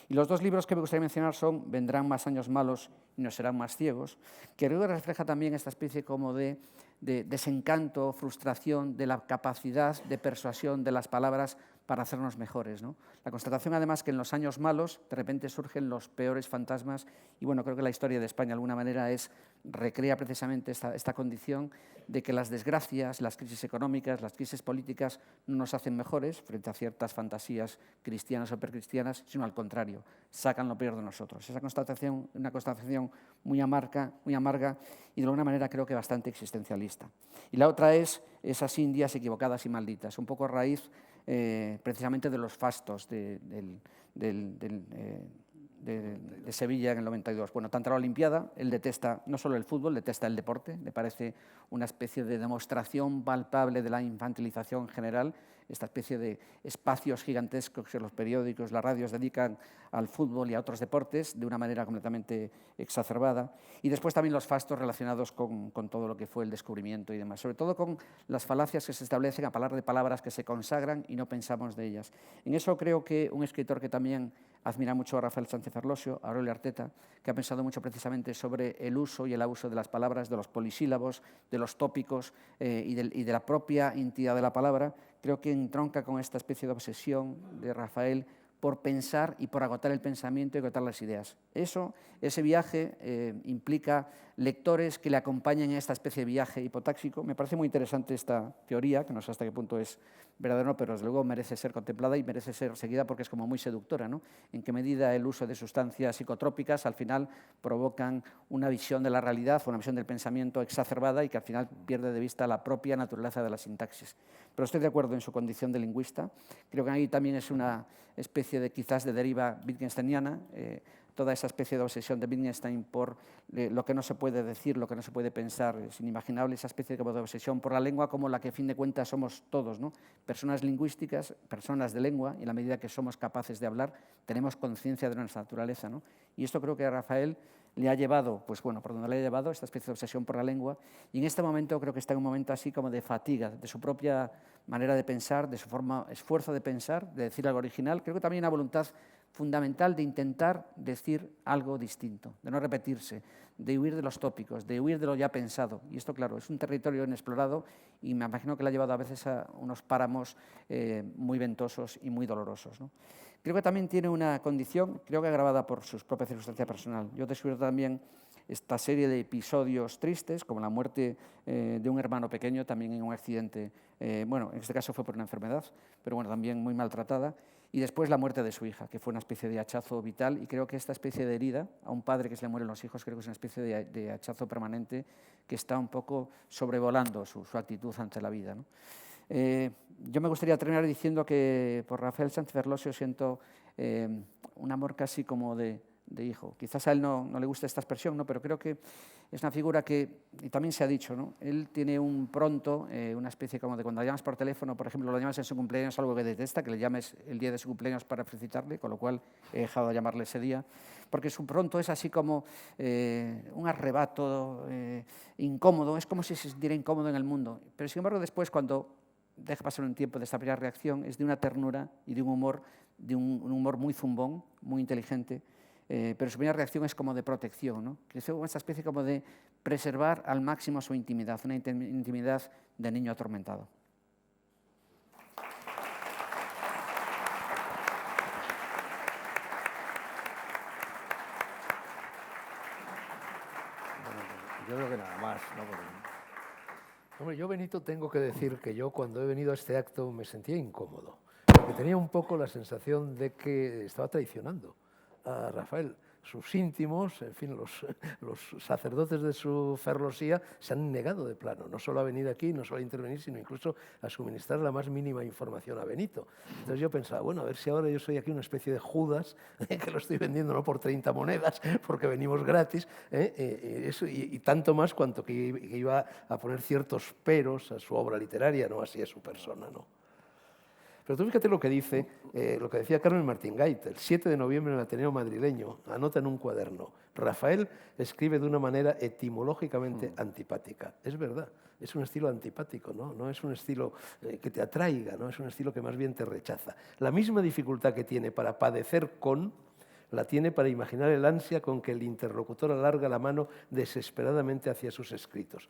Y los dos libros que me gustaría mencionar son Vendrán más años malos y no serán más ciegos, que creo que refleja también esta especie como de desencanto, frustración de la capacidad de persuasión de las palabras para hacernos mejores, ¿no? La constatación, además, que en los años malos de repente surgen los peores fantasmas y, bueno, creo que la historia de España, de alguna manera, recrea precisamente esta condición de que las desgracias, las crisis económicas, las crisis políticas no nos hacen mejores frente a ciertas fantasías cristianas o precristianas, sino al contrario, sacan lo peor de nosotros. Esa constatación, una constatación muy amarga y de alguna manera creo que bastante existencialista. Y la otra es esas Indias equivocadas y malditas, un poco a raíz precisamente de los fastos de Sevilla en el 92. Bueno, tanto la Olimpiada, él detesta no solo el fútbol, detesta el deporte, le parece una especie de demostración palpable de la infantilización general, esta especie de espacios gigantescos que los periódicos, las radios dedican al fútbol y a otros deportes de una manera completamente exacerbada. Y después también los fastos relacionados con todo lo que fue el descubrimiento y demás, sobre todo con las falacias que se establecen a hablar de palabras que se consagran y no pensamos de ellas. En eso creo que un escritor que también admira mucho a Rafael Sánchez Ferlosio, a Aurelio Arteta, que ha pensado mucho precisamente sobre el uso y el abuso de las palabras, de los polisílabos, de los tópicos y de la propia entidad de la palabra, creo que entronca con esta especie de obsesión de Rafael por pensar y por agotar el pensamiento y agotar las ideas. Ese viaje implica lectores que le acompañen en esta especie de viaje hipotáxico. Me parece muy interesante esta teoría, que no sé hasta qué punto es verdadero, pero desde luego merece ser contemplada y merece ser seguida porque es como muy seductora, ¿no? En qué medida el uso de sustancias psicotrópicas al final provocan una visión de la realidad, una visión del pensamiento exacerbada y que al final pierde de vista la propia naturaleza de la sintaxis. Pero estoy de acuerdo en su condición de lingüista. Creo que ahí también es una especie de quizás de deriva wittgensteiniana, toda esa especie de obsesión de Wittgenstein por lo que no se puede decir, lo que no se puede pensar, es inimaginable esa especie de obsesión por la lengua como la que, a fin de cuentas, somos todos, ¿no? Personas lingüísticas, personas de lengua, y en la medida que somos capaces de hablar, tenemos conciencia de nuestra naturaleza, ¿no? Y esto creo que a Rafael le ha llevado, pues bueno, por donde le ha llevado, esta especie de obsesión por la lengua, y en este momento creo que está en un momento así como de fatiga, de su propia manera de pensar, de su esfuerzo de pensar, de decir algo original, creo que también una voluntad fundamental de intentar decir algo distinto, de no repetirse, de huir de los tópicos, de huir de lo ya pensado. Y esto, claro, es un territorio inexplorado y me imagino que le ha llevado a veces a unos páramos muy ventosos y muy dolorosos, ¿no? Creo que también tiene una condición, creo que agravada por su propia circunstancia personal. Yo descubro también esta serie de episodios tristes, como la muerte de un hermano pequeño, también en un accidente, bueno, en este caso fue por una enfermedad, pero bueno, también muy maltratada, y después la muerte de su hija, que fue una especie de hachazo vital, y creo que esta especie de herida, a un padre que se le mueren los hijos, creo que es una especie de hachazo permanente que está un poco sobrevolando su actitud ante la vida, ¿no? Yo me gustaría terminar diciendo que por Rafael Sánchez Ferlosio siento un amor casi como de hijo. Quizás a él no le gusta esta expresión, ¿no? Pero creo que es una figura que, y también se ha dicho, ¿no? Él tiene un pronto, una especie como de cuando le llamas por teléfono, por ejemplo, lo llamas en su cumpleaños, algo que detesta, que le llames el día de su cumpleaños para felicitarle, con lo cual he dejado de llamarle ese día, porque su pronto es así como un arrebato incómodo, es como si se sintiera incómodo en el mundo. Pero sin embargo después, cuando deja pasar un tiempo de esta primera reacción, es de una ternura y de un humor muy zumbón, muy inteligente, pero su primera reacción es como de protección, ¿no? Que es esa especie como de preservar al máximo su intimidad, una intimidad de niño atormentado. Bueno, yo creo que nada más, ¿no? Hombre, yo, Benito, tengo que decir que yo cuando he venido a este acto me sentía incómodo, porque tenía un poco la sensación de que estaba traicionando a Rafael. Sus íntimos, en fin, los sacerdotes de su ferlosía se han negado de plano, no solo a venir aquí, no solo a intervenir, sino incluso a suministrar la más mínima información a Benito. Entonces yo pensaba, bueno, a ver si ahora yo soy aquí una especie de Judas, que lo estoy vendiendo no por 30 monedas, porque venimos gratis, y tanto más cuanto que iba a poner ciertos peros a su obra literaria, no así a su persona, ¿no? Pero tú fíjate lo que dice, lo que decía Carmen Martín Gaite, el 7 de noviembre en el Ateneo madrileño, anota en un cuaderno, Rafael escribe de una manera etimológicamente antipática. Es verdad, es un estilo antipático, ¿no? No es un estilo que te atraiga, ¿no? Es un estilo que más bien te rechaza. La misma dificultad que tiene para padecer con, la tiene para imaginar el ansia con que el interlocutor alarga la mano desesperadamente hacia sus escritos.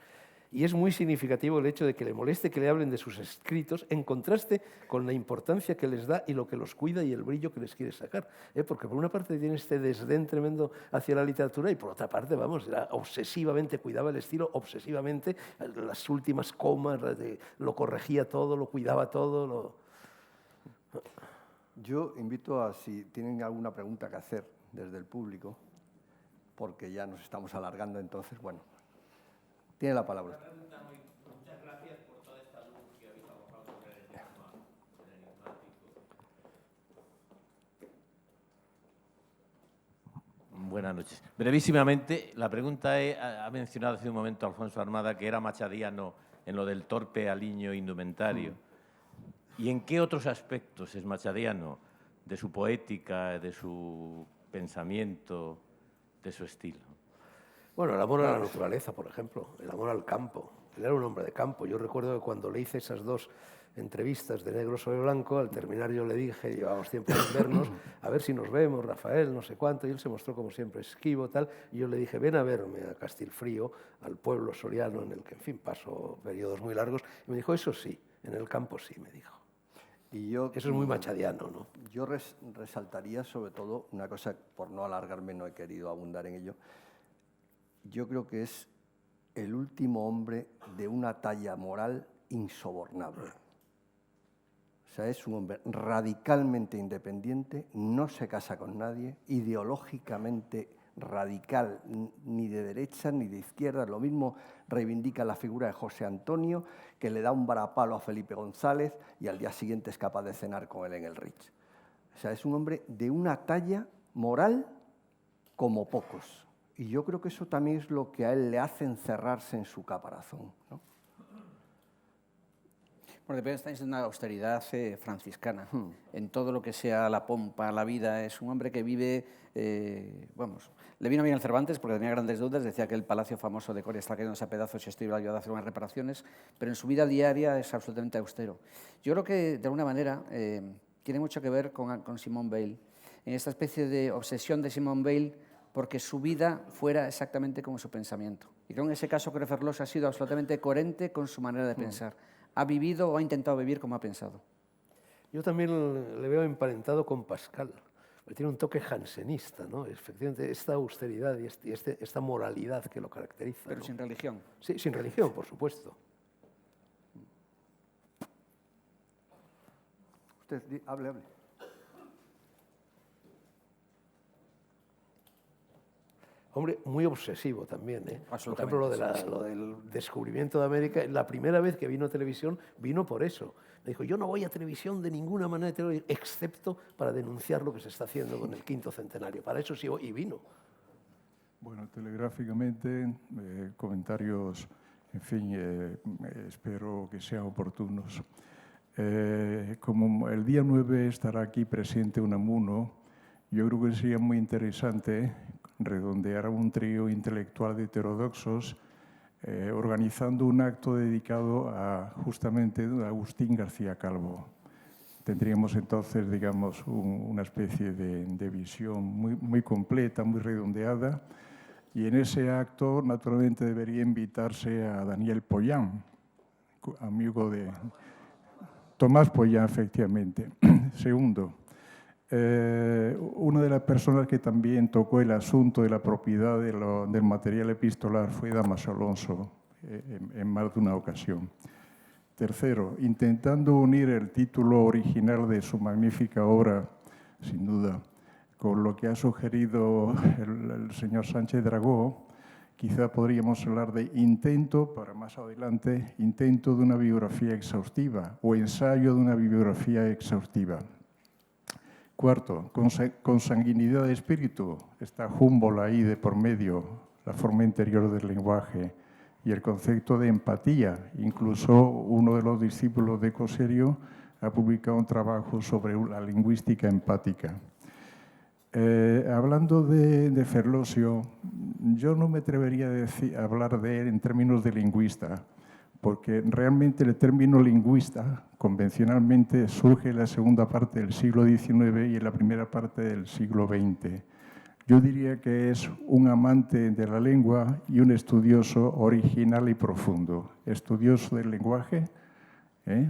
Y es muy significativo el hecho de que le moleste que le hablen de sus escritos en contraste con la importancia que les da y lo que los cuida y el brillo que les quiere sacar. Porque por una parte tiene este desdén tremendo hacia la literatura y por otra parte, vamos, era obsesivamente, cuidaba el estilo obsesivamente, las últimas comas, lo corregía todo, lo cuidaba todo. Yo invito a, si tienen alguna pregunta que hacer desde el público, porque ya nos estamos alargando, entonces, bueno. Tiene la palabra. Muchas gracias por toda esta luz que habéis arrojado sobre el tema enigmático. Buenas noches. Brevísimamente, la pregunta es, ha mencionado hace un momento Alfonso Armada que era machadiano en lo del torpe aliño indumentario. ¿Y en qué otros aspectos es machadiano de su poética, de su pensamiento, de su estilo? Bueno, el amor a la naturaleza, por ejemplo, el amor al campo. Él era un hombre de campo. Yo recuerdo que cuando le hice esas 2 entrevistas de negro sobre blanco, al terminar yo le dije, llevamos tiempo sin vernos, a ver si nos vemos, Rafael, no sé cuánto, y él se mostró como siempre esquivo, tal, y yo le dije, ven a verme a Castilfrío, al pueblo soriano, en el que, en fin, paso periodos muy largos, y me dijo, eso sí, en el campo sí, me dijo. Y yo, eso es muy machadiano, ¿no? Yo resaltaría sobre todo una cosa, por no alargarme, no he querido abundar en ello. Yo creo que es el último hombre de una talla moral insobornable. O sea, es un hombre radicalmente independiente, no se casa con nadie, ideológicamente radical, ni de derecha ni de izquierda. Lo mismo reivindica la figura de José Antonio, que le da un varapalo a Felipe González y al día siguiente es capaz de cenar con él en el Ritz. O sea, es un hombre de una talla moral como pocos. Y yo creo que eso también es lo que a él le hace encerrarse en su caparazón, ¿no? Bueno, depende de una austeridad franciscana. En todo lo que sea la pompa, la vida, es un hombre que vive, vamos, le vino bien al Cervantes porque tenía grandes deudas, decía que el palacio famoso de Coria está cayéndose a pedazos y esto iba a ayudar a hacer unas reparaciones, pero en su vida diaria es absolutamente austero. Yo creo que, de alguna manera, tiene mucho que ver con Simone Weil, en esta especie de obsesión de Simone Weil porque su vida fuera exactamente como su pensamiento. Y creo que en ese caso que Ferlós ha sido absolutamente coherente con su manera de pensar. Ha vivido o ha intentado vivir como ha pensado. Yo también le veo emparentado con Pascal. Tiene un toque jansenista, ¿no? Efectivamente, esta austeridad y esta moralidad que lo caracteriza. Pero, ¿no?, sin religión. Sí, sin religión, por supuesto. Usted, hable. Hombre, muy obsesivo también, ¿eh? Por ejemplo, lo del descubrimiento de América, la primera vez que vino a televisión, vino por eso. Me dijo, yo no voy a televisión de ninguna manera, excepto para denunciar lo que se está haciendo con el 5º centenario. Para eso sí, y vino. Bueno, telegráficamente, comentarios, en fin, espero que sean oportunos. Como el día 9 estará aquí presente Unamuno, yo creo que sería muy interesante redondear un trío intelectual de heterodoxos organizando un acto dedicado a justamente a Agustín García Calvo. Tendríamos entonces, digamos, una especie de visión muy completa, muy redondeada, y en ese acto, naturalmente, debería invitarse a Daniel Pollán, amigo de Tomás Pollán, efectivamente. Segundo, una de las personas que también tocó el asunto de la propiedad del material epistolar fue Dámaso Alonso, en más de una ocasión. Tercero, intentando unir el título original de su magnífica obra, sin duda, con lo que ha sugerido el señor Sánchez Dragó, quizá podríamos hablar de intento, para más adelante, intento de una biografía exhaustiva o ensayo de una bibliografía exhaustiva. Cuarto, consanguinidad de espíritu. Está Humboldt ahí de por medio, la forma interior del lenguaje y el concepto de empatía. Incluso uno de los discípulos de Coserio ha publicado un trabajo sobre la lingüística empática. Hablando de Ferlosio, yo no me atrevería a hablar de él en términos de lingüista, porque realmente el término lingüista convencionalmente surge en la segunda parte del siglo XIX y en la primera parte del siglo XX. Yo diría que es un amante de la lengua y un estudioso original y profundo. Estudioso del lenguaje,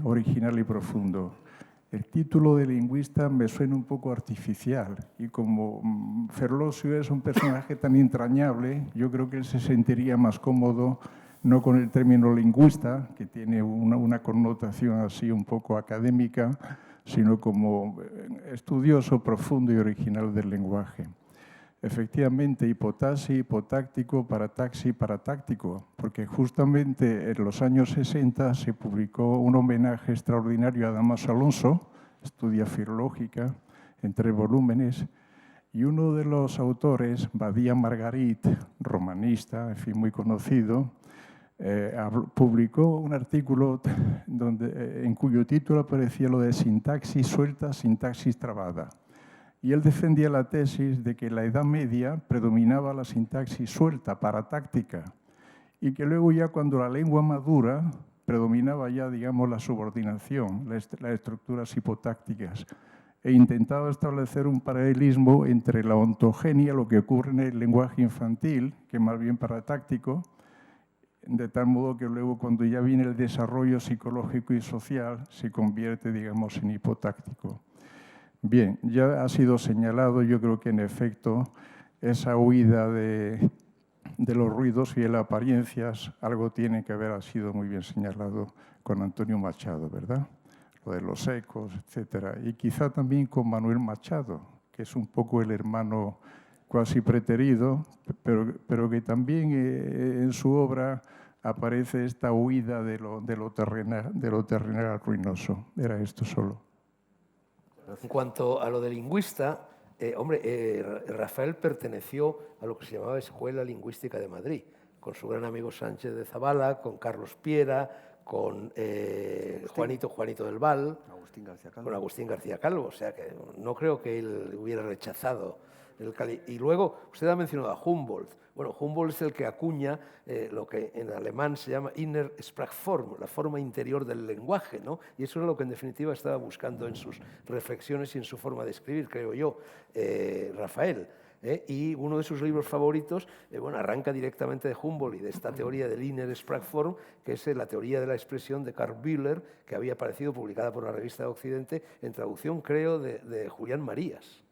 original y profundo. El título de lingüista me suena un poco artificial y como Ferlosio es un personaje tan entrañable, yo creo que él se sentiría más cómodo no con el término lingüista, que tiene una connotación así un poco académica, sino como estudioso profundo y original del lenguaje. Efectivamente, hipotaxi, hipotáctico, parataxi, paratáctico, porque justamente en los años 60 se publicó un homenaje extraordinario a Dámaso Alonso, Estudia filológica, en 3 volúmenes, y uno de los autores, Badía Margarit, romanista, en fin, muy conocido, publicó un artículo en cuyo título aparecía lo de sintaxis suelta, sintaxis trabada. Y él defendía la tesis de que en la Edad Media predominaba la sintaxis suelta, paratáctica, y que luego ya cuando la lengua madura predominaba ya, digamos, la subordinación, las estructuras hipotácticas, e intentaba establecer un paralelismo entre la ontogenia, lo que ocurre en el lenguaje infantil, que es más bien paratáctico, de tal modo que luego cuando ya viene el desarrollo psicológico y social se convierte, digamos, en hipotáctico. Bien, ya ha sido señalado, yo creo que en efecto esa huida de los ruidos y de las apariencias, algo tiene que haber, ha sido muy bien señalado con Antonio Machado, ¿verdad? Lo de los ecos, etcétera. Y quizá también con Manuel Machado, que es un poco el hermano cuasi preterido, pero que también en su obra aparece esta huida de lo terrenal ruinoso. Era esto solo. En cuanto a lo de lingüista, Rafael perteneció a lo que se llamaba Escuela Lingüística de Madrid, con su gran amigo Sánchez de Zabala, con Carlos Piera, con Juanito del Val, con Agustín García Calvo. O sea que no creo que él hubiera rechazado el Cali. Y luego, usted ha mencionado a Humboldt. Bueno, Humboldt es el que acuña lo que en alemán se llama Inner Sprachform, la forma interior del lenguaje, ¿no? Y eso es lo que en definitiva estaba buscando en sus reflexiones y en su forma de escribir, creo yo, Rafael. Y uno de sus libros favoritos, bueno, arranca directamente de Humboldt y de esta teoría del Inner Sprachform, que es la teoría de la expresión de Karl Bühler, que había aparecido publicada por la Revista de Occidente, en traducción, creo, de Julián Marías.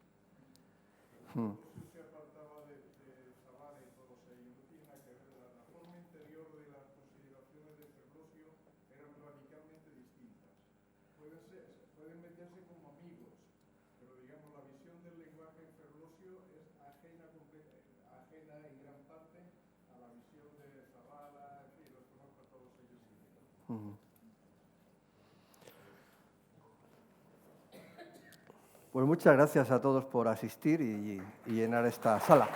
Pues muchas gracias a todos por asistir y llenar esta sala.